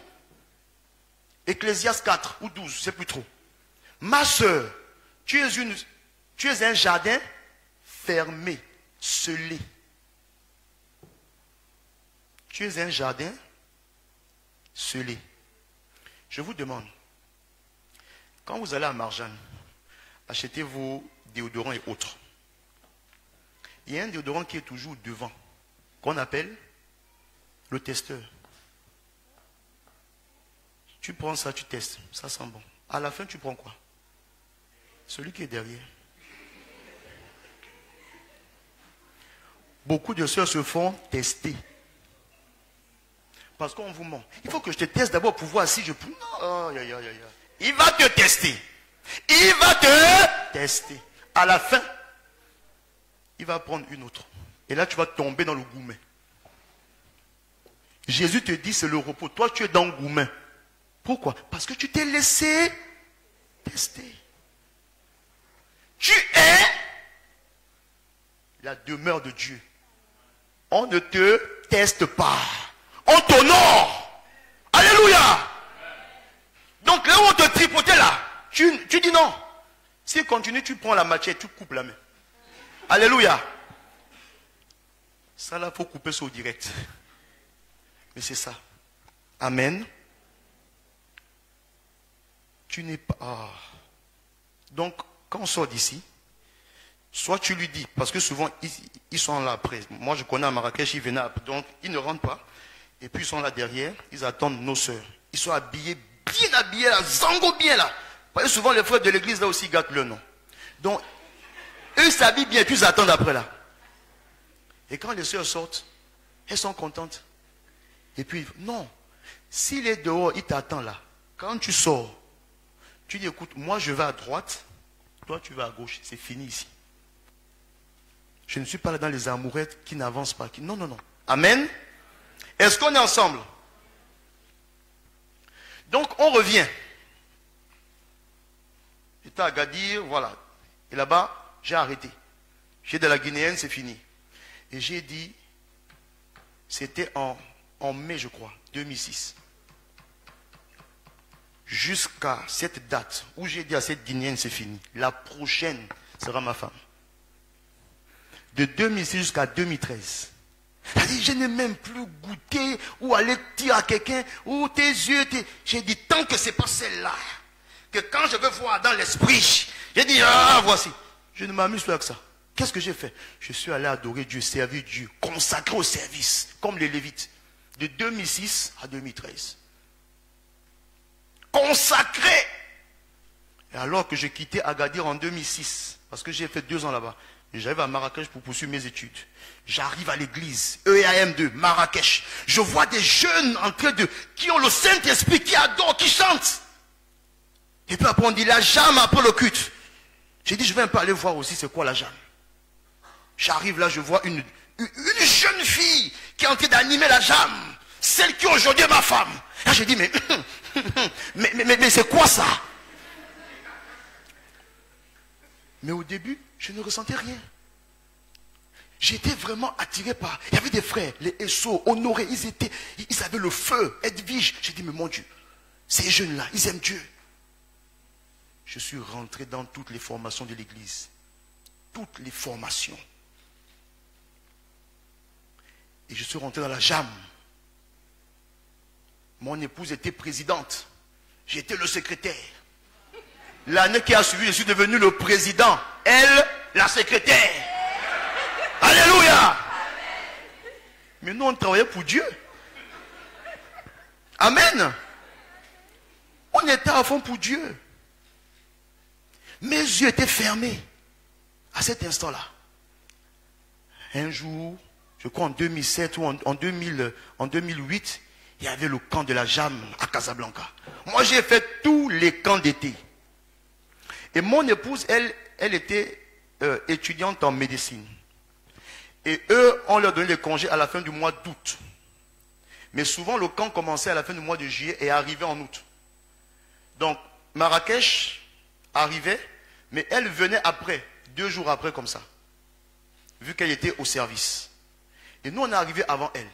Ecclésiaste 4 ou 12, c'est plus trop. Ma soeur, tu es un jardin fermé, scellé. Tu es un jardin scellé. Je vous demande, quand vous allez à Marjane, achetez vos déodorants et autres. Il y a un déodorant qui est toujours devant, qu'on appelle le testeur. Tu prends ça, tu testes, ça sent bon. À la fin, tu prends quoi? Celui qui est derrière. Beaucoup de sœurs se font tester. Parce qu'on vous ment. Il faut que je te teste d'abord pour voir si je peux. Non. Il va te tester. Il va te tester. À la fin, il va prendre une autre. Et là, tu vas tomber dans le goumet. Jésus te dit, c'est le repos. Toi, tu es dans le goumet. Pourquoi? Parce que tu t'es laissé tester. Tu es la demeure de Dieu. On ne te teste pas. On t'honore. Alléluia. Donc là où on te tripotait là, tu dis non. S'il continue, tu prends la machette, tu coupes la main. Alléluia. Ça là, il faut couper ça au direct. Mais c'est ça. Amen. Tu n'es pas... Ah. Donc, quand on sort d'ici, soit tu lui dis, parce que souvent, ils sont là après. Moi, je connais à Marrakech, ils venaient après. Donc, ils ne rentrent pas. Et puis, ils sont là derrière. Ils attendent nos sœurs. Ils sont habillés, bien habillés, là, zango bien là. Parce que souvent, les frères de l'église, là aussi, gâtent leur nom. Donc, eux s'habillent bien, puis ils attendent après là. Et quand les sœurs sortent, elles sont contentes. Et puis, non. S'il est dehors, il t'attend là. Quand tu sors, tu dis, écoute, moi je vais à droite, toi tu vas à gauche. C'est fini ici. Je ne suis pas là dans les amourettes qui n'avancent pas. Non, non, non. Amen. Est-ce qu'on est ensemble? Donc, on revient. J'étais à Agadir, voilà. Et là-bas, j'ai arrêté. J'ai de la Guinéenne, c'est fini. Et j'ai dit, c'était en mai, je crois, 2006. Jusqu'à cette date où j'ai dit à cette Guinéenne, c'est fini. La prochaine sera ma femme. De 2006 jusqu'à 2013. C'est-à-dire, je n'ai même plus goûté ou aller dire à quelqu'un, ou tes yeux, j'ai dit, tant que ce n'est pas celle-là, que quand je veux voir dans l'esprit, j'ai dit, ah, voici. Je ne m'amuse plus avec ça. Qu'est-ce que j'ai fait? Je suis allé adorer Dieu, servir Dieu, consacré au service, comme les Lévites, de 2006 à 2013. Consacré. Et alors que j'ai quitté Agadir en 2006, parce que j'ai fait 2 ans là-bas, j'arrive à Marrakech pour poursuivre mes études. J'arrive à l'église, EAM2, Marrakech. Je vois des jeunes en train de, qui ont le Saint-Esprit, qui adorent, qui chantent. Et puis après on dit la jam après le culte. J'ai dit je vais un peu aller voir aussi c'est quoi la jam. J'arrive là, je vois une jeune fille qui est en train d'animer la jam. Celle qui aujourd'hui est ma femme. Là j'ai dit mais c'est quoi ça? Mais au début, je ne ressentais rien. J'étais vraiment attiré par... Il y avait des frères, les Esso, Honoré, ils avaient le feu, Edwige. J'ai dit, mais mon Dieu, ces jeunes-là, ils aiment Dieu. Je suis rentré dans toutes les formations de l'église. Toutes les formations. Et je suis rentré dans la jam. Mon épouse était présidente. J'étais le secrétaire. L'année qui a suivi, je suis devenu le président. Elle, la secrétaire. Alléluia. Mais nous, on travaillait pour Dieu. Amen. On était à fond pour Dieu. Mes yeux étaient fermés à cet instant-là. Un jour, je crois en 2007 ou en 2008, il y avait le camp de la jam à Casablanca. Moi, j'ai fait tous les camps d'été. Et mon épouse, elle était étudiante en médecine. Et eux, on leur donnait les congés à la fin du mois d'août. Mais souvent, le camp commençait à la fin du mois de juillet et arrivait en août. Donc, Marrakech arrivait, mais elle venait après, 2 jours après comme ça. Vu qu'elle était au service. Et nous, on est arrivé avant elle.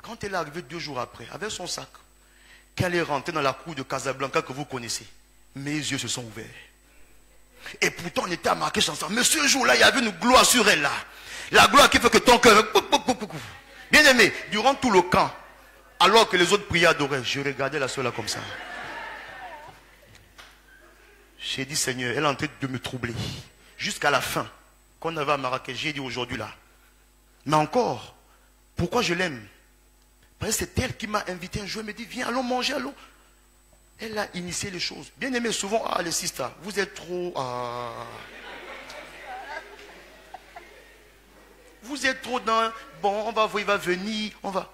Quand elle est arrivée 2 jours après, avec son sac, qu'elle est rentrée dans la cour de Casablanca que vous connaissez, mes yeux se sont ouverts. Et pourtant, on était à Marrakech ensemble. Mais ce jour-là, il y avait une gloire sur elle là. La gloire qui fait que ton cœur... Bien aimé, durant tout le camp, alors que les autres priaient, adoraient, je regardais la soeur là comme ça. J'ai dit, Seigneur, elle est en train de me troubler. Jusqu'à la fin, quand on avait à Marrakech, j'ai dit aujourd'hui là. Mais encore, pourquoi je l'aime? Parce que c'est elle qui m'a invité un jour. Elle me dit, viens, allons manger, allons. Elle a initié les choses. Bien aimé, souvent, les sisters, vous êtes trop... Vous êtes trop dans... Bon, on va voir, il va venir, on va...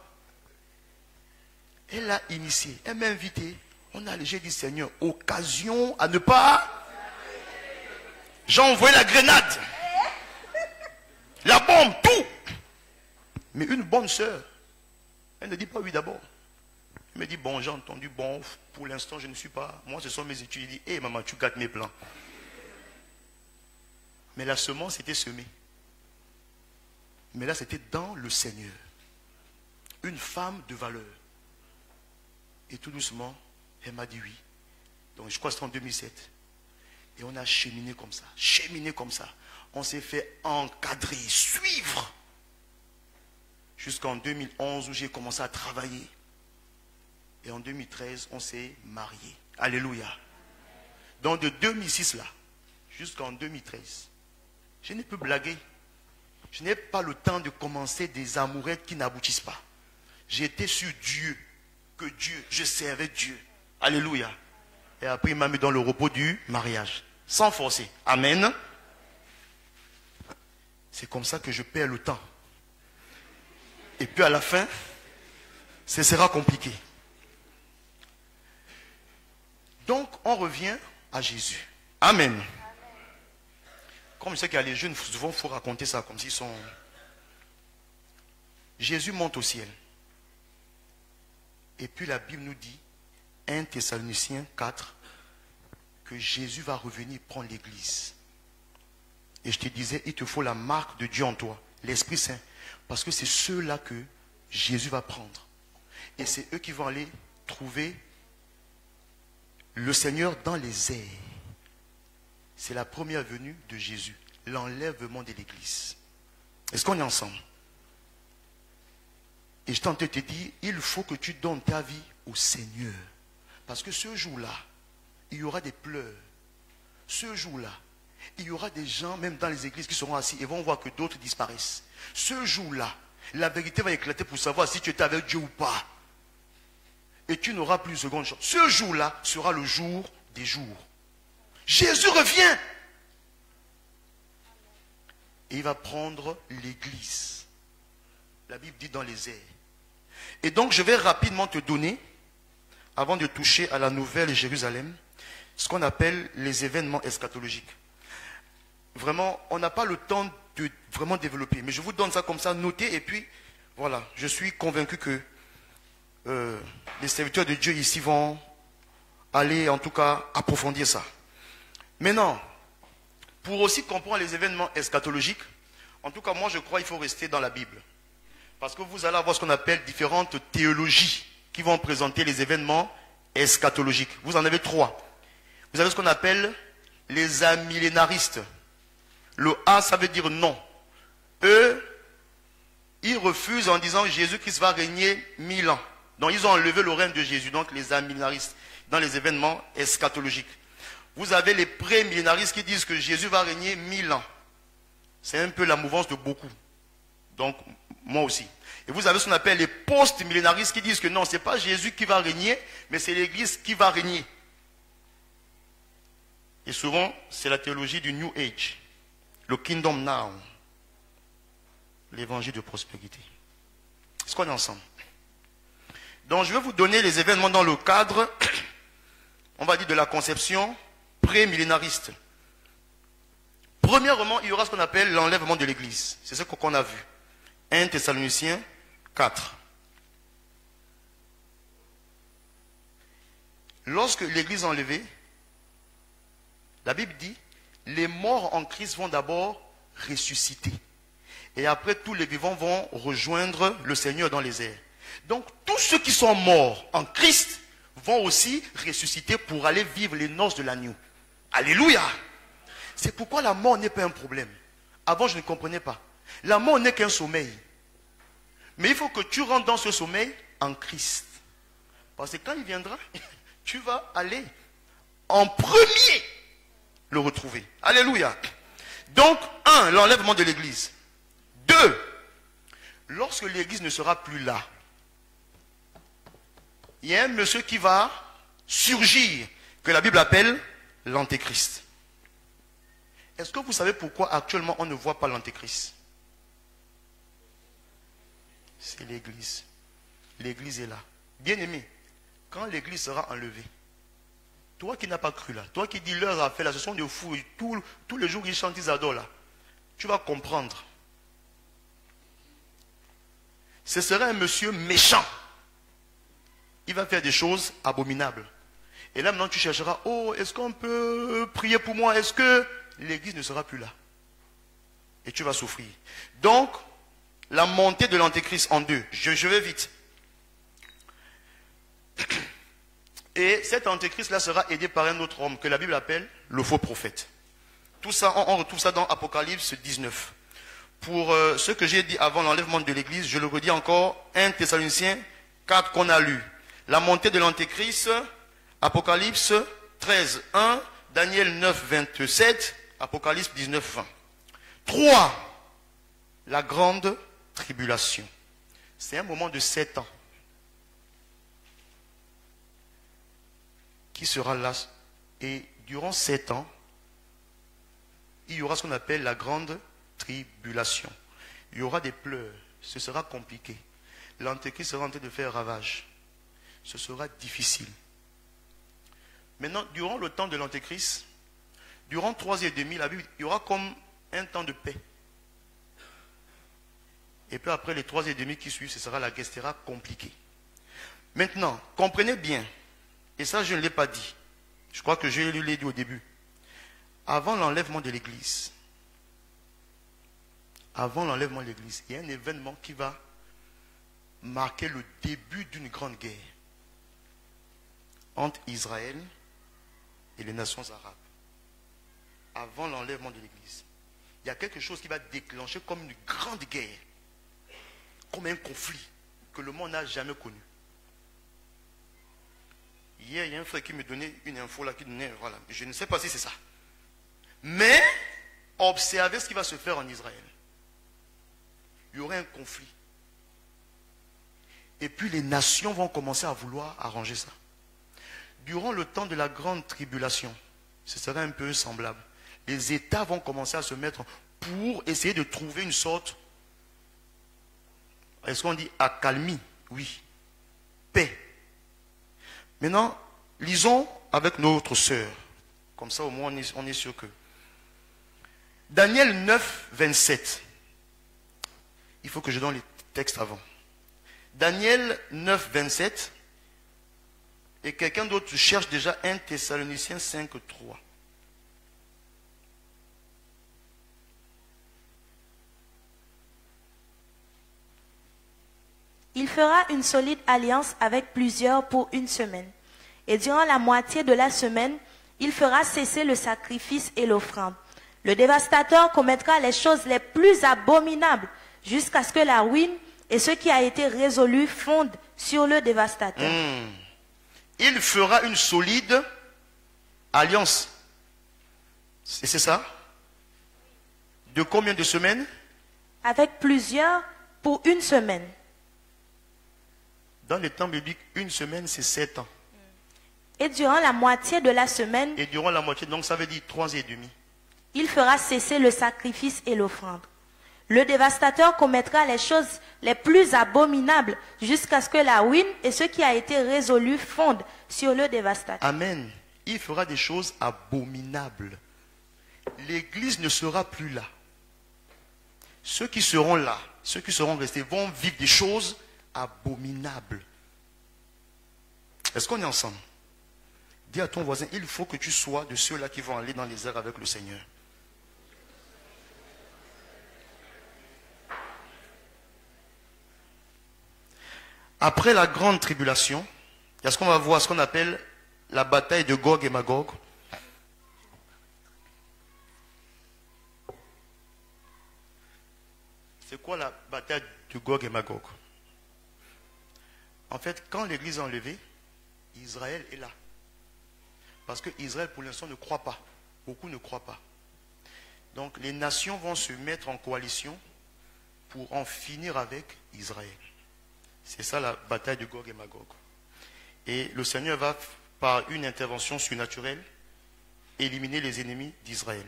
Elle a initié. Elle m'a invité. On a allé, j'ai dit, Seigneur, occasion à ne pas... J'ai envoyé la grenade. La bombe, tout. Mais une bonne sœur, elle ne dit pas oui d'abord. Elle me dit, bon, j'ai entendu, bon, pour l'instant, je ne suis pas... Moi, ce sont mes études. Elle dit, hé, maman, tu gâtes mes plans. Mais la semence était semée. Mais là, c'était dans le Seigneur. Une femme de valeur. Et tout doucement, elle m'a dit oui. Donc, je crois que c'était en 2007. Et on a cheminé comme ça. Cheminé comme ça. On s'est fait encadrer, suivre. Jusqu'en 2011 où j'ai commencé à travailler. Et en 2013, on s'est mariés. Alléluia. Donc, de 2006 là, jusqu'en 2013, je n'ai plus blagué. Je n'ai pas le temps de commencer des amourettes qui n'aboutissent pas. J'étais sur Dieu. Que Dieu, je servais Dieu. Alléluia. Et après, il m'a mis dans le repos du mariage. Sans forcer. Amen. C'est comme ça que je perds le temps. Et puis à la fin, ce sera compliqué. Donc, on revient à Jésus. Amen. Comme je sais qu'il y a les jeunes, souvent il faut raconter ça comme s'ils sont... Jésus monte au ciel. Et puis la Bible nous dit, 1 Thessaloniciens 4, que Jésus va revenir prendre l'église. Et je te disais, il te faut la marque de Dieu en toi, l'Esprit Saint. Parce que c'est ceux-là que Jésus va prendre. Et c'est eux qui vont aller trouver le Seigneur dans les airs. C'est la première venue de Jésus, l'enlèvement de l'église. Est-ce qu'on est ensemble? Et je t'entends te dire, il faut que tu donnes ta vie au Seigneur. Parce que ce jour-là, il y aura des pleurs. Ce jour-là, il y aura des gens, même dans les églises, qui seront assis et vont voir que d'autres disparaissent. Ce jour-là, la vérité va éclater pour savoir si tu étais avec Dieu ou pas. Et tu n'auras plus une seconde chance. Ce jour-là sera le jour des jours. Jésus revient. Et il va prendre l'église. La Bible dit dans les airs. Et donc je vais rapidement te donner, avant de toucher à la nouvelle Jérusalem, ce qu'on appelle les événements eschatologiques. Vraiment, on n'a pas le temps de vraiment développer. Mais je vous donne ça comme ça, notez, et puis, voilà, je suis convaincu que les serviteurs de Dieu ici vont aller, en tout cas, approfondir ça. Maintenant, pour aussi comprendre les événements eschatologiques, en tout cas, moi, je crois qu'il faut rester dans la Bible. Parce que vous allez avoir ce qu'on appelle différentes théologies qui vont présenter les événements eschatologiques. Vous en avez 3. Vous avez ce qu'on appelle les amillénaristes. Le A, ça veut dire non. Eux, ils refusent en disant Jésus-Christ va régner 1000 ans. Donc, ils ont enlevé le règne de Jésus. Donc, les amillénaristes, dans les événements eschatologiques. Vous avez les pré-millénaristes qui disent que Jésus va régner 1000 ans. C'est un peu la mouvance de beaucoup. Donc, moi aussi. Et vous avez ce qu'on appelle les post-millénaristes qui disent que non, ce n'est pas Jésus qui va régner, mais c'est l'Église qui va régner. Et souvent, c'est la théologie du New Age. Le Kingdom Now. L'évangile de prospérité. Est-ce qu'on est ensemble? Donc, je vais vous donner les événements dans le cadre, on va dire, de la conception pré-millénariste. Premièrement, il y aura ce qu'on appelle l'enlèvement de l'Église. C'est ce qu'on a vu. 1 Thessaloniciens 4. Lorsque l'Église est enlevée, la Bible dit, les morts en Christ vont d'abord ressusciter. Et après, tous les vivants vont rejoindre le Seigneur dans les airs. Donc, tous ceux qui sont morts en Christ vont aussi ressusciter pour aller vivre les noces de l'agneau. Alléluia! C'est pourquoi la mort n'est pas un problème. Avant, je ne comprenais pas. La mort n'est qu'un sommeil. Mais il faut que tu rentres dans ce sommeil en Christ. Parce que quand il viendra, tu vas aller en premier le retrouver. Alléluia! Donc, 1, l'enlèvement de l'Église. 2, lorsque l'Église ne sera plus là, il y a un monsieur qui va surgir, que la Bible appelle l'Antéchrist. Est-ce que vous savez pourquoi actuellement on ne voit pas l'Antéchrist? C'est l'Église. L'Église est là. Bien-aimé, quand l'Église sera enlevée, toi qui n'as pas cru là, toi qui dis leurs affaires là, ce sont des fous, tous les jours ils chantent, ils adorent là, tu vas comprendre. Ce serait un monsieur méchant. Il va faire des choses abominables. Et là maintenant tu chercheras, oh, est-ce qu'on peut prier pour moi? Est-ce que l'Église ne sera plus là? Et tu vas souffrir. Donc, la montée de l'Antéchrist en 2. Je vais vite. Et cet Antéchrist-là sera aidé par un autre homme que la Bible appelle le faux prophète. Tout ça, on retrouve ça dans Apocalypse 19. Pour ce que j'ai dit avant l'enlèvement de l'Église, je le redis encore, 1 Thessaloniciens 4 qu'on a lu. La montée de l'Antéchrist, Apocalypse 13, 1, Daniel 9, 27, Apocalypse 19, 20. 3. La grande tribulation. C'est un moment de 7 ans. Qui sera là. Et durant 7 ans, il y aura ce qu'on appelle la grande tribulation. Il y aura des pleurs. Ce sera compliqué. L'Antéchrist sera en train de faire ravage. Ce sera difficile. Maintenant, durant le temps de l'Antéchrist, durant 3 ans et demi, la Bible, il y aura comme un temps de paix. Et puis après les 3 ans et demi qui suivent, ce sera la guerre, ce sera compliqué. Maintenant, comprenez bien, et ça je ne l'ai pas dit, je crois que je l'ai dit au début, avant l'enlèvement de l'Église, il y a un événement qui va marquer le début d'une grande guerre entre Israël et les nations arabes. Avant l'enlèvement de l'Église, il y a quelque chose qui va déclencher comme une grande guerre, comme un conflit que le monde n'a jamais connu. Hier, il y a un frère qui me donnait une info là, qui donnait, voilà, je ne sais pas si c'est ça. Mais, observez ce qui va se faire en Israël. Il y aura un conflit. Et puis les nations vont commencer à vouloir arranger ça. Durant le temps de la grande tribulation, ce sera un peu semblable. Les États vont commencer à se mettre pour essayer de trouver une sorte, est-ce qu'on dit accalmie? Oui. Paix. Maintenant, lisons avec notre sœur, Comme ça, au moins, on est sûr que. Daniel 9, 27. Il faut que je donne les textes avant. Daniel 9, 27. Et quelqu'un d'autre cherche déjà 1 Thessaloniciens 5, 3. Il fera une solide alliance avec plusieurs pour une semaine. Et durant la moitié de la semaine, il fera cesser le sacrifice et l'offrande. Le dévastateur commettra les choses les plus abominables jusqu'à ce que la ruine et ce qui a été résolu fondent sur le dévastateur. Il fera une solide alliance. C'est ça? De combien de semaines? Avec plusieurs pour une semaine. Dans les temps bibliques, une semaine, c'est 7 ans. Et durant la moitié de la semaine, Et durant la moitié, donc ça veut dire 3 ans et demi. il fera cesser le sacrifice et l'offrande. Le dévastateur commettra les choses les plus abominables jusqu'à ce que la ruine et ce qui a été résolu fondent sur le dévastateur. Amen. Il fera des choses abominables. L'Église ne sera plus là. Ceux qui seront là, ceux qui seront restés, vont vivre des choses abominables. Est-ce qu'on est ensemble? Dis à ton voisin, il faut que tu sois de ceux-là qui vont aller dans les airs avec le Seigneur. Après la grande tribulation, il y a ce qu'on va voir, ce qu'on appelle la bataille de Gog et Magog. C'est quoi la bataille de Gog et Magog? En fait, quand l'Église est enlevée, Israël est là. Parce que Israël, pour l'instant, ne croit pas. Beaucoup ne croient pas. Donc, les nations vont se mettre en coalition pour en finir avec Israël. C'est ça la bataille de Gog et Magog. Et le Seigneur va, par une intervention surnaturelle, éliminer les ennemis d'Israël.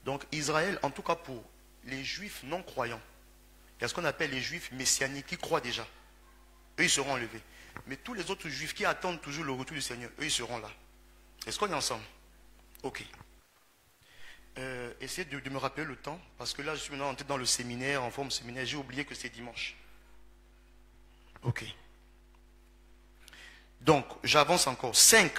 Donc, Israël, en tout cas pour les Juifs non croyants, il y a ce qu'on appelle les Juifs messianiques qui croient déjà. Eux, ils seront enlevés. Mais tous les autres Juifs qui attendent toujours le retour du Seigneur, eux, ils seront là. Est-ce qu'on est ensemble? Ok. Essayez de me rappeler le temps, parce que là, je suis maintenant entré dans le séminaire, en forme séminaire. J'ai oublié que c'est dimanche. Ok. Donc, j'avance encore. 5.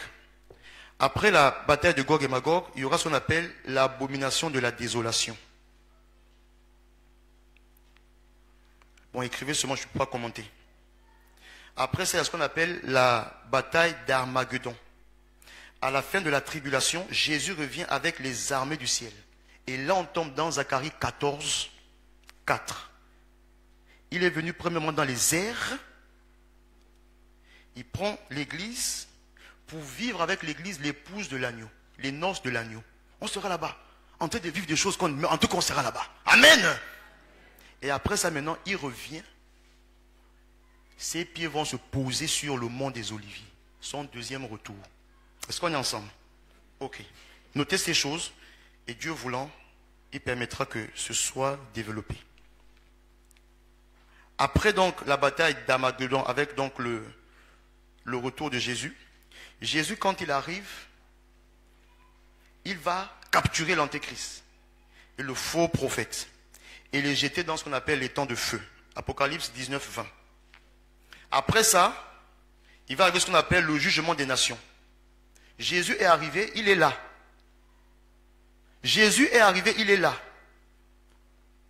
Après la bataille de Gog et Magog, il y aura ce qu'on appelle l'abomination de la désolation. Bon, écrivez seulement, je ne peux pas commenter. Après, c'est ce qu'on appelle la bataille d'Armageddon. À la fin de la tribulation, Jésus revient avec les armées du ciel. Et là, on tombe dans Zacharie 14, 4. Il est venu premièrement dans les airs. Il prend l'église pour vivre avec l'église l'épouse de l'agneau, les noces de l'agneau. On sera là-bas, en train de vivre des choses en tout cas on sera là-bas. Amen. Et après ça maintenant, il revient. Ses pieds vont se poser sur le mont des Oliviers. Son deuxième retour. Est-ce qu'on est ensemble? Ok. Notez ces choses et Dieu voulant, il permettra que ce soit développé. Après donc la bataille d'Armageddon avec donc le retour de Jésus, Jésus quand il arrive, il va capturer l'antéchrist et le faux prophète et les jeter dans ce qu'on appelle les temps de feu. Apocalypse 19, 20. Après ça, il va arriver ce qu'on appelle le jugement des nations. Jésus est arrivé, il est là. Jésus est arrivé, il est là.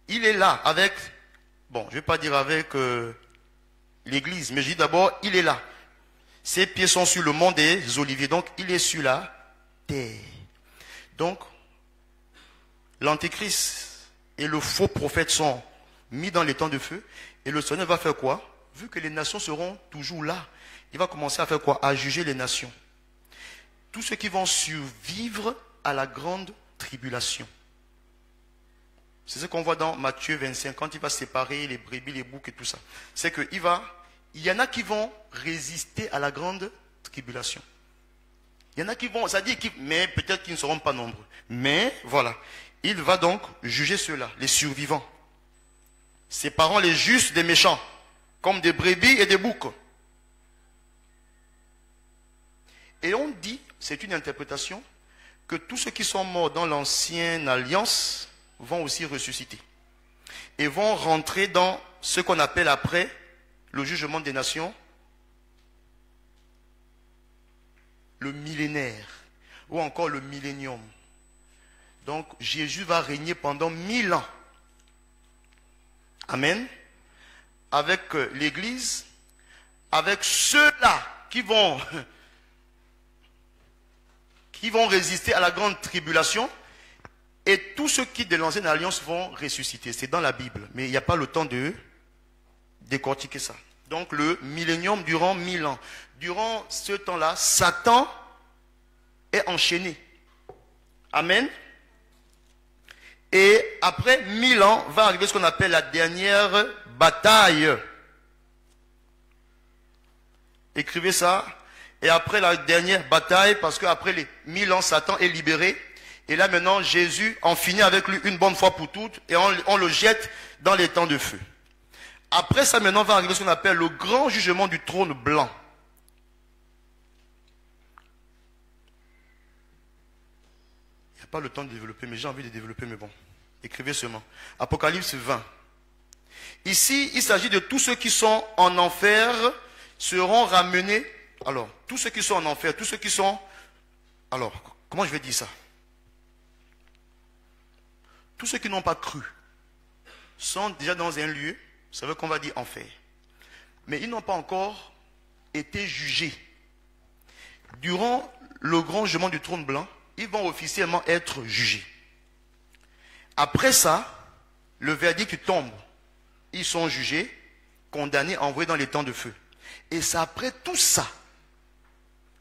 Il est là avec, bon, je ne vais pas dire avec l'église, mais je dis d'abord, il est là. Ses pieds sont sur le mont des Oliviers, donc il est sur la terre. Donc, l'antéchrist et le faux prophète sont mis dans les temps de feu, et le Seigneur va faire quoi? Vu que les nations seront toujours là, il va commencer à faire quoi? À juger les nations. Tous ceux qui vont survivre à la grande tribulation. C'est ce qu'on voit dans Matthieu 25, quand il va séparer les brebis, les boucs et tout ça. C'est qu'il y en a qui vont résister à la grande tribulation. Il y en a qui vont, ça dit, mais peut-être qu'ils ne seront pas nombreux. Mais voilà, il va donc juger ceux-là, les survivants, séparant les justes des méchants, comme des brebis et des boucs. Et on dit, c'est une interprétation, que tous ceux qui sont morts dans l'ancienne alliance vont aussi ressusciter. Et vont rentrer dans ce qu'on appelle après le jugement des nations, le millénaire, ou encore le millénium. Donc Jésus va régner pendant 1000 ans. Amen. Avec l'Église, avec ceux-là qui vont résister à la grande tribulation, et tous ceux qui de l'ancienne alliance vont ressusciter. C'est dans la Bible, mais il n'y a pas le temps de décortiquer ça. Donc le millénium durant 1000 ans. Durant ce temps-là, Satan est enchaîné. Amen. Et après 1000 ans, va arriver ce qu'on appelle la dernière bataille. Écrivez ça. Et après la dernière bataille, parce qu'après les 1000 ans, Satan est libéré. Et là maintenant, Jésus en finit avec lui une bonne fois pour toutes. Et on le jette dans les temps de feu. Après ça, maintenant, va arriver ce qu'on appelle le grand jugement du trône blanc. Il n'y a pas le temps de développer, mais j'ai envie de développer, mais bon. Écrivez seulement. Apocalypse 20. Ici, il s'agit de tous ceux qui sont en enfer seront ramenés. Alors, tous ceux qui sont en enfer, tous ceux qui sont... Alors, comment je vais dire ça? Tous ceux qui n'ont pas cru sont déjà dans un lieu, ça veut qu'on va dire enfer. Mais ils n'ont pas encore été jugés. Durant le grand jugement du trône blanc, ils vont officiellement être jugés. Après ça, le verdict tombe. Ils sont jugés, condamnés, envoyés dans les temps de feu. Et c'est après tout ça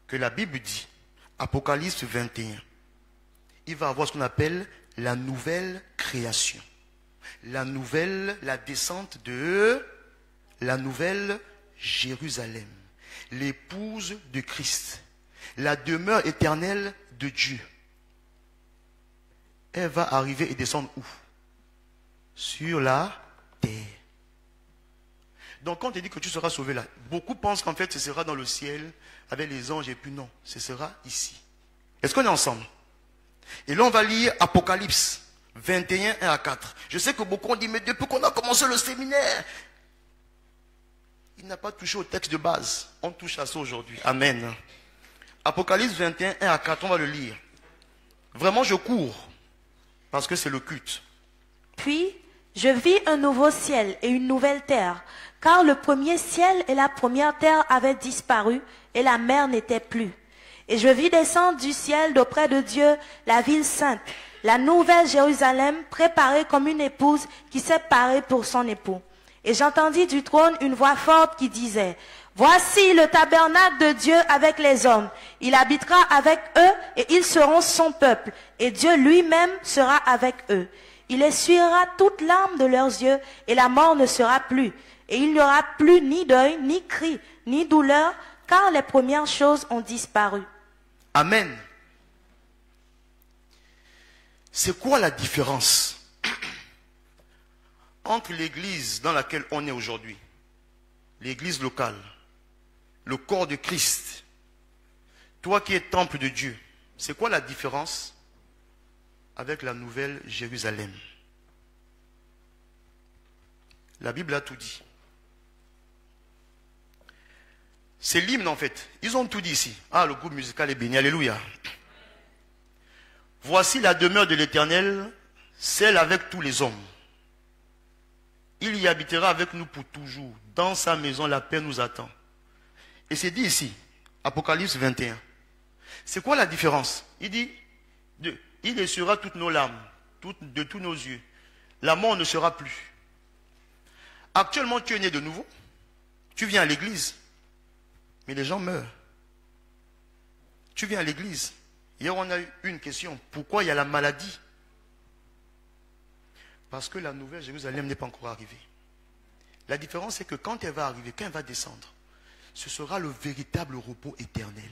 que la Bible dit, Apocalypse 21, il va avoir ce qu'on appelle la nouvelle création. La descente de la nouvelle Jérusalem, l'épouse de Christ, la demeure éternelle de Dieu. Elle va arriver et descendre où? Sur la terre. Donc quand on te dit que tu seras sauvé là, beaucoup pensent qu'en fait ce sera dans le ciel avec les anges, et puis non, ce sera ici. Est-ce qu'on est ensemble? Et là on va lire Apocalypse 21, 1 à 4. Je sais que beaucoup ont dit, mais depuis qu'on a commencé le séminaire, il n'a pas touché au texte de base. On touche à ça aujourd'hui. Amen. Apocalypse 21, 1 à 4, on va le lire. Vraiment je cours, parce que c'est le culte. Puis, je vis un nouveau ciel et une nouvelle terre, car le premier ciel et la première terre avaient disparu, et la mer n'était plus. Et je vis descendre du ciel d'auprès de Dieu la ville sainte, la nouvelle Jérusalem, préparée comme une épouse qui s'est parée pour son époux. Et j'entendis du trône une voix forte qui disait, « Voici le tabernacle de Dieu avec les hommes. Il habitera avec eux et ils seront son peuple. Et Dieu lui-même sera avec eux. Il essuiera toute larme de leurs yeux et la mort ne sera plus. Et il n'y aura plus ni deuil, ni cri, ni douleur, car les premières choses ont disparu. » Amen. C'est quoi la différence entre l'église dans laquelle on est aujourd'hui, l'église locale, le corps de Christ, toi qui es temple de Dieu, c'est quoi la différence avec la nouvelle Jérusalem? La Bible a tout dit. C'est l'hymne en fait. Ils ont tout dit ici. Ah, le groupe musical est béni. Alléluia. Voici la demeure de l'Éternel, celle avec tous les hommes. Il y habitera avec nous pour toujours. Dans sa maison, la paix nous attend. Et c'est dit ici, Apocalypse 21. C'est quoi la différence? Il dit, il essuiera toutes nos larmes, de tous nos yeux. La mort ne sera plus. Actuellement, tu es né de nouveau. Tu viens à l'église. Mais les gens meurent. Tu viens à l'église. Hier, on a eu une question. Pourquoi il y a la maladie? Parce que la nouvelle Jérusalem n'est pas encore arrivée. La différence, c'est que quand elle va arriver, quand elle va descendre, ce sera le véritable repos éternel.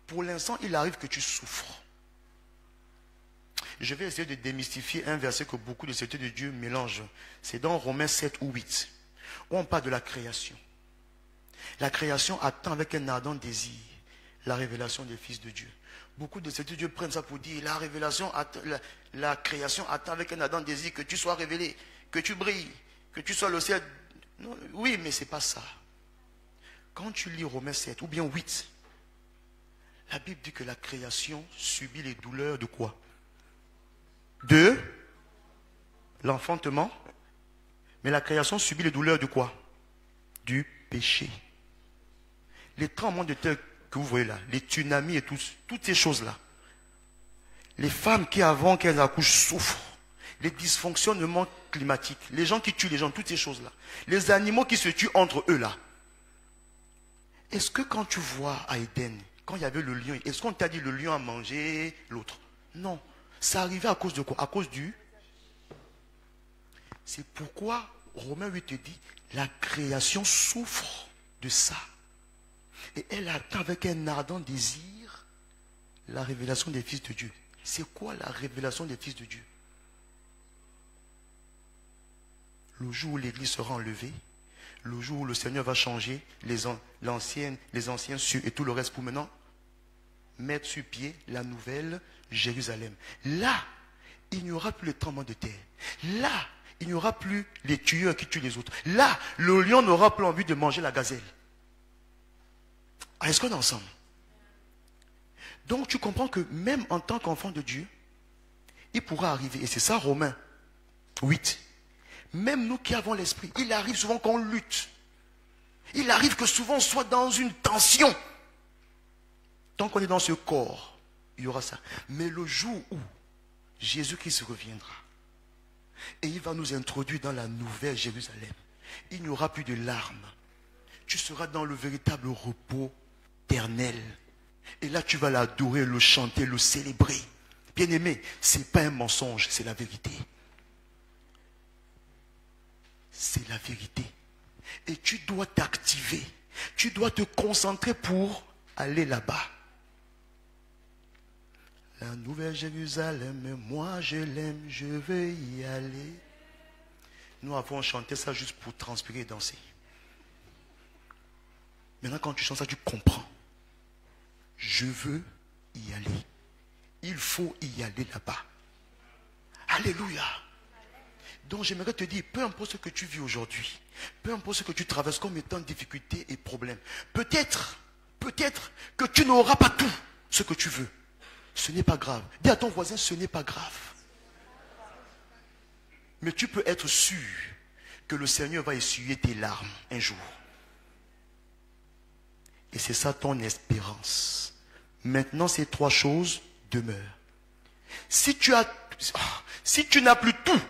Pour l'instant, il arrive que tu souffres. Je vais essayer de démystifier un verset que beaucoup de serviteurs de Dieu mélangent. C'est dans Romains 7 ou 8, où on parle de la création. La création attend avec un ardent désir la révélation des fils de Dieu. Beaucoup de ces Dieu prennent ça pour dire la révélation, la création attend avec un ardent désir que tu sois révélé, que tu brilles, que tu sois le ciel. Non, oui, mais ce n'est pas ça. Quand tu lis Romains 7 ou bien 8, la Bible dit que la création subit les douleurs de quoi? De l'enfantement. Mais la création subit les douleurs de quoi? Du péché. Les tremblements de terre que vous voyez là, les tsunamis et toutes ces choses-là. Les femmes qui avant qu'elles accouchent souffrent. Les dysfonctionnements climatiques, les gens qui tuent les gens, toutes ces choses-là. Les animaux qui se tuent entre eux là. Est-ce que quand tu vois à Éden, quand il y avait le lion, est-ce qu'on t'a dit le lion a mangé l'autre? Non. Ça arrivait à cause de quoi? À cause du... C'est pourquoi Romains 8 te dit, la création souffre de ça. Et elle attend avec un ardent désir la révélation des fils de Dieu. C'est quoi la révélation des fils de Dieu? Le jour où l'église sera enlevée, le jour où le Seigneur va changer les anciens cieux et tout le reste pour maintenant mettre sur pied la nouvelle Jérusalem. Là, il n'y aura plus le tremblement de terre. Là, il n'y aura plus les tueurs qui tuent les autres. Là, le lion n'aura plus envie de manger la gazelle. Est-ce qu'on est ensemble? Donc tu comprends que même en tant qu'enfant de Dieu, il pourra arriver, et c'est ça Romains 8. Même nous qui avons l'esprit, il arrive souvent qu'on lutte. Il arrive que souvent on soit dans une tension. Tant qu'on est dans ce corps, il y aura ça. Mais le jour où Jésus-Christ reviendra, et il va nous introduire dans la nouvelle Jérusalem, il n'y aura plus de larmes. Tu seras dans le véritable repos éternel. Et là, tu vas l'adorer, le chanter, le célébrer. Bien-aimé, ce n'est pas un mensonge, c'est la vérité. C'est la vérité. Et tu dois t'activer. Tu dois te concentrer pour aller là-bas. La nouvelle Jérusalem, moi je l'aime, je veux y aller. Nous avons chanté ça juste pour transpirer et danser. Maintenant, quand tu chantes ça, tu comprends. Je veux y aller. Il faut y aller là-bas. Alléluia. Donc j'aimerais te dire, peu importe ce que tu vis aujourd'hui, peu importe ce que tu traverses comme étant difficultés et problèmes, peut-être que tu n'auras pas tout ce que tu veux. Ce n'est pas grave. Dis à ton voisin, ce n'est pas grave. Mais tu peux être sûr que le Seigneur va essuyer tes larmes un jour. Et c'est ça ton espérance. Maintenant, ces trois choses demeurent. Si tu n'as plus tout,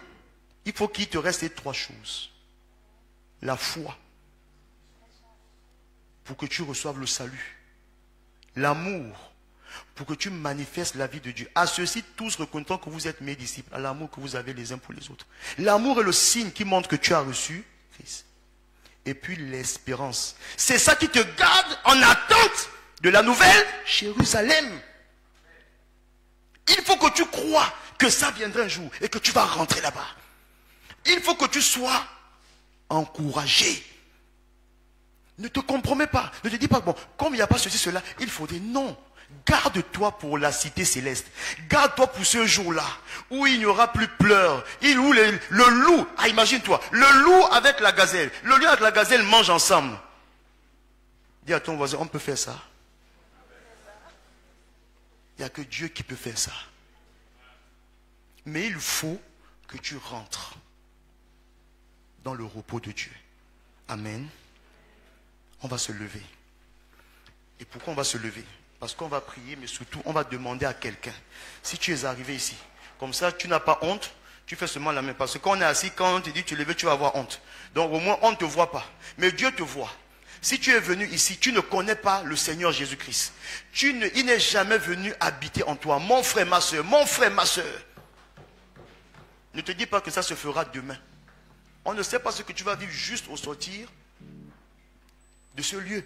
il faut qu'il te reste ces trois choses. La foi, pour que tu reçoives le salut. L'amour, pour que tu manifestes la vie de Dieu. À ceux-ci, tous reconnaîtront que vous êtes mes disciples, à l'amour que vous avez les uns pour les autres. L'amour est le signe qui montre que tu as reçu Christ. Et puis l'espérance. C'est ça qui te garde en attente de la nouvelle Jérusalem. Il faut que tu crois que ça viendra un jour et que tu vas rentrer là-bas. Il faut que tu sois encouragé. Ne te compromets pas. Ne te dis pas, bon, comme il n'y a pas ceci, cela, il faut dire non. Garde-toi pour la cité céleste. Garde-toi pour ce jour-là où il n'y aura plus pleurs. Où le loup, imagine-toi, le loup avec la gazelle. Le lion avec la gazelle mangent ensemble. Dis à ton voisin, on peut faire ça. Il n'y a que Dieu qui peut faire ça. Mais il faut que tu rentres dans le repos de Dieu. Amen. On va se lever. Et pourquoi on va se lever? Parce qu'on va prier, mais surtout, on va demander à quelqu'un. Si tu es arrivé ici, comme ça, tu n'as pas honte, tu fais seulement la main. Parce que quand on est assis, quand on te dit tu es levé, tu vas avoir honte. Donc au moins, on ne te voit pas. Mais Dieu te voit. Si tu es venu ici, tu ne connais pas le Seigneur Jésus-Christ. Il n'est jamais venu habiter en toi. Mon frère, ma soeur, mon frère, ma soeur. Ne te dis pas que ça se fera demain. On ne sait pas ce que tu vas vivre juste au sortir de ce lieu.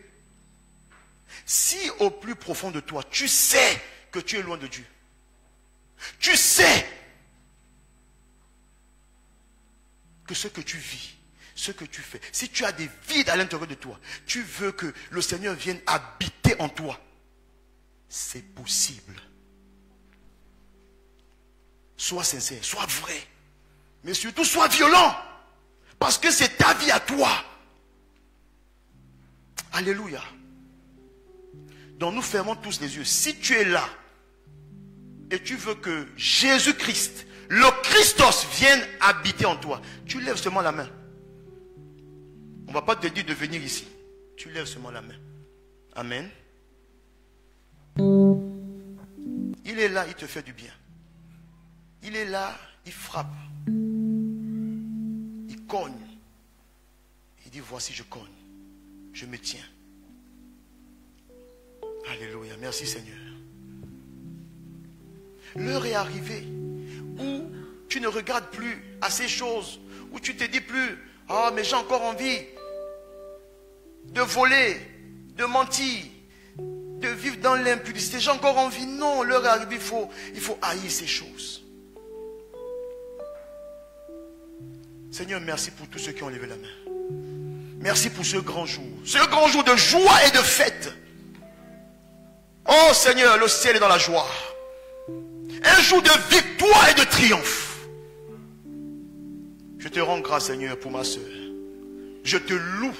Si au plus profond de toi, tu sais que tu es loin de Dieu. Tu sais que ce que tu vis, ce que tu fais, si tu as des vides à l'intérieur de toi, tu veux que le Seigneur vienne habiter en toi. c'est possible. Sois sincère, sois vrai. Mais surtout, sois violent. Parce que c'est ta vie à toi. Alléluia. Donc nous fermons tous les yeux. Si tu es là et tu veux que Jésus-Christ, le Christos, vienne habiter en toi, tu lèves seulement la main. On ne va pas te dire de venir ici. Tu lèves seulement la main. Amen. Il est là, il te fait du bien. Il est là, il frappe. Il cogne. Il dit, voici, je cogne. Je me tiens. Alléluia. Merci Seigneur. L'heure est arrivée où tu ne regardes plus à ces choses, où tu te dis plus, ah, mais j'ai encore envie de voler, de mentir, de vivre dans l'impudicité. J'ai encore envie. Non, l'heure est arrivée, il faut haïr ces choses. Seigneur, merci pour tous ceux qui ont levé la main. Merci pour ce grand jour. Ce grand jour de joie et de fête. Oh Seigneur, le ciel est dans la joie. Un jour de victoire et de triomphe. Je te rends grâce, Seigneur, pour ma soeur. Je te loue.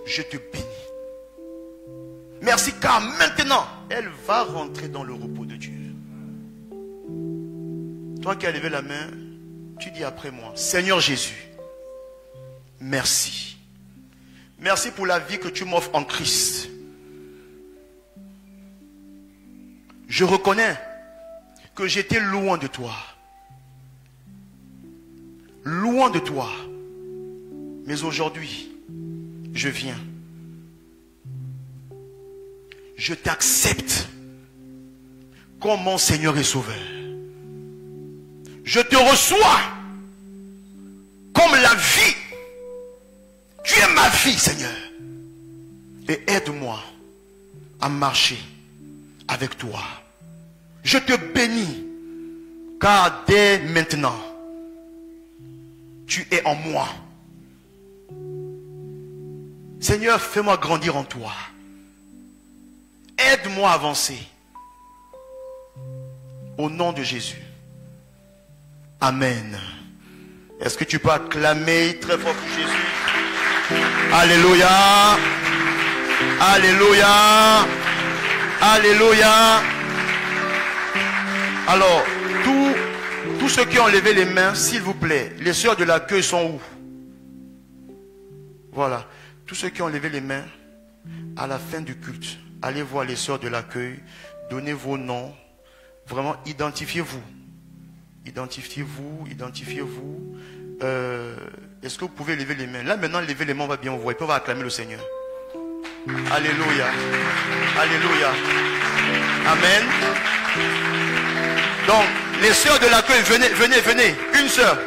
Je te bénis. Merci car maintenant, elle va rentrer dans le repos de Dieu. Toi qui as levé la main, tu dis après moi, Seigneur Jésus, merci. Merci pour la vie que tu m'offres en Christ. Je reconnais que j'étais loin de toi. Loin de toi. Mais aujourd'hui, je viens. Je t'accepte comme mon Seigneur et Sauveur. Je te reçois comme la vie. Tu es ma vie, Seigneur. Et aide-moi à marcher avec toi. Je te bénis, car dès maintenant, tu es en moi. Seigneur, fais-moi grandir en toi. Aide-moi à avancer. Au nom de Jésus. Amen. Est-ce que tu peux acclamer très fort pour Jésus? Alléluia. Alléluia. Alléluia. Alors, tous ceux qui ont levé les mains, s'il vous plaît, les sœurs de l'accueil sont où? Voilà. Tous ceux qui ont levé les mains, à la fin du culte, allez voir les sœurs de l'accueil, donnez vos noms, vraiment identifiez-vous. Identifiez-vous, identifiez-vous. Est-ce que vous pouvez lever les mains? Là maintenant, lever les mains, on va bien vous voir. Ils peuvent acclamer le Seigneur. Alléluia. Alléluia. Amen. Donc, les sœurs de l'accueil, venez, venez, venez. Une sœur.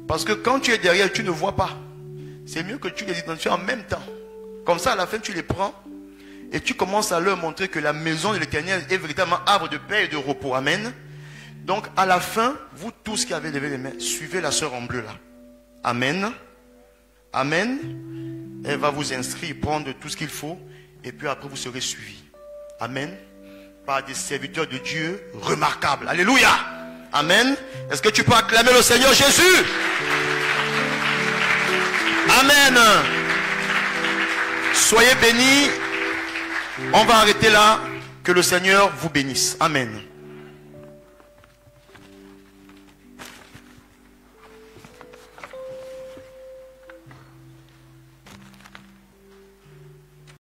Parce que quand tu es derrière, tu ne vois pas. C'est mieux que tu les identifies en même temps. Comme ça, à la fin, tu les prends et tu commences à leur montrer que la maison de l'Éternel est véritablement arbre de paix et de repos. Amen. Donc, à la fin, vous tous qui avez levé les mains, suivez la sœur en bleu là. Amen. Amen. Elle va vous inscrire, prendre tout ce qu'il faut et puis après, vous serez suivis. Amen. Par des serviteurs de Dieu remarquables. Alléluia. Amen. Est-ce que tu peux acclamer le Seigneur Jésus? Amen. Soyez bénis. On va arrêter là. Que le Seigneur vous bénisse. Amen.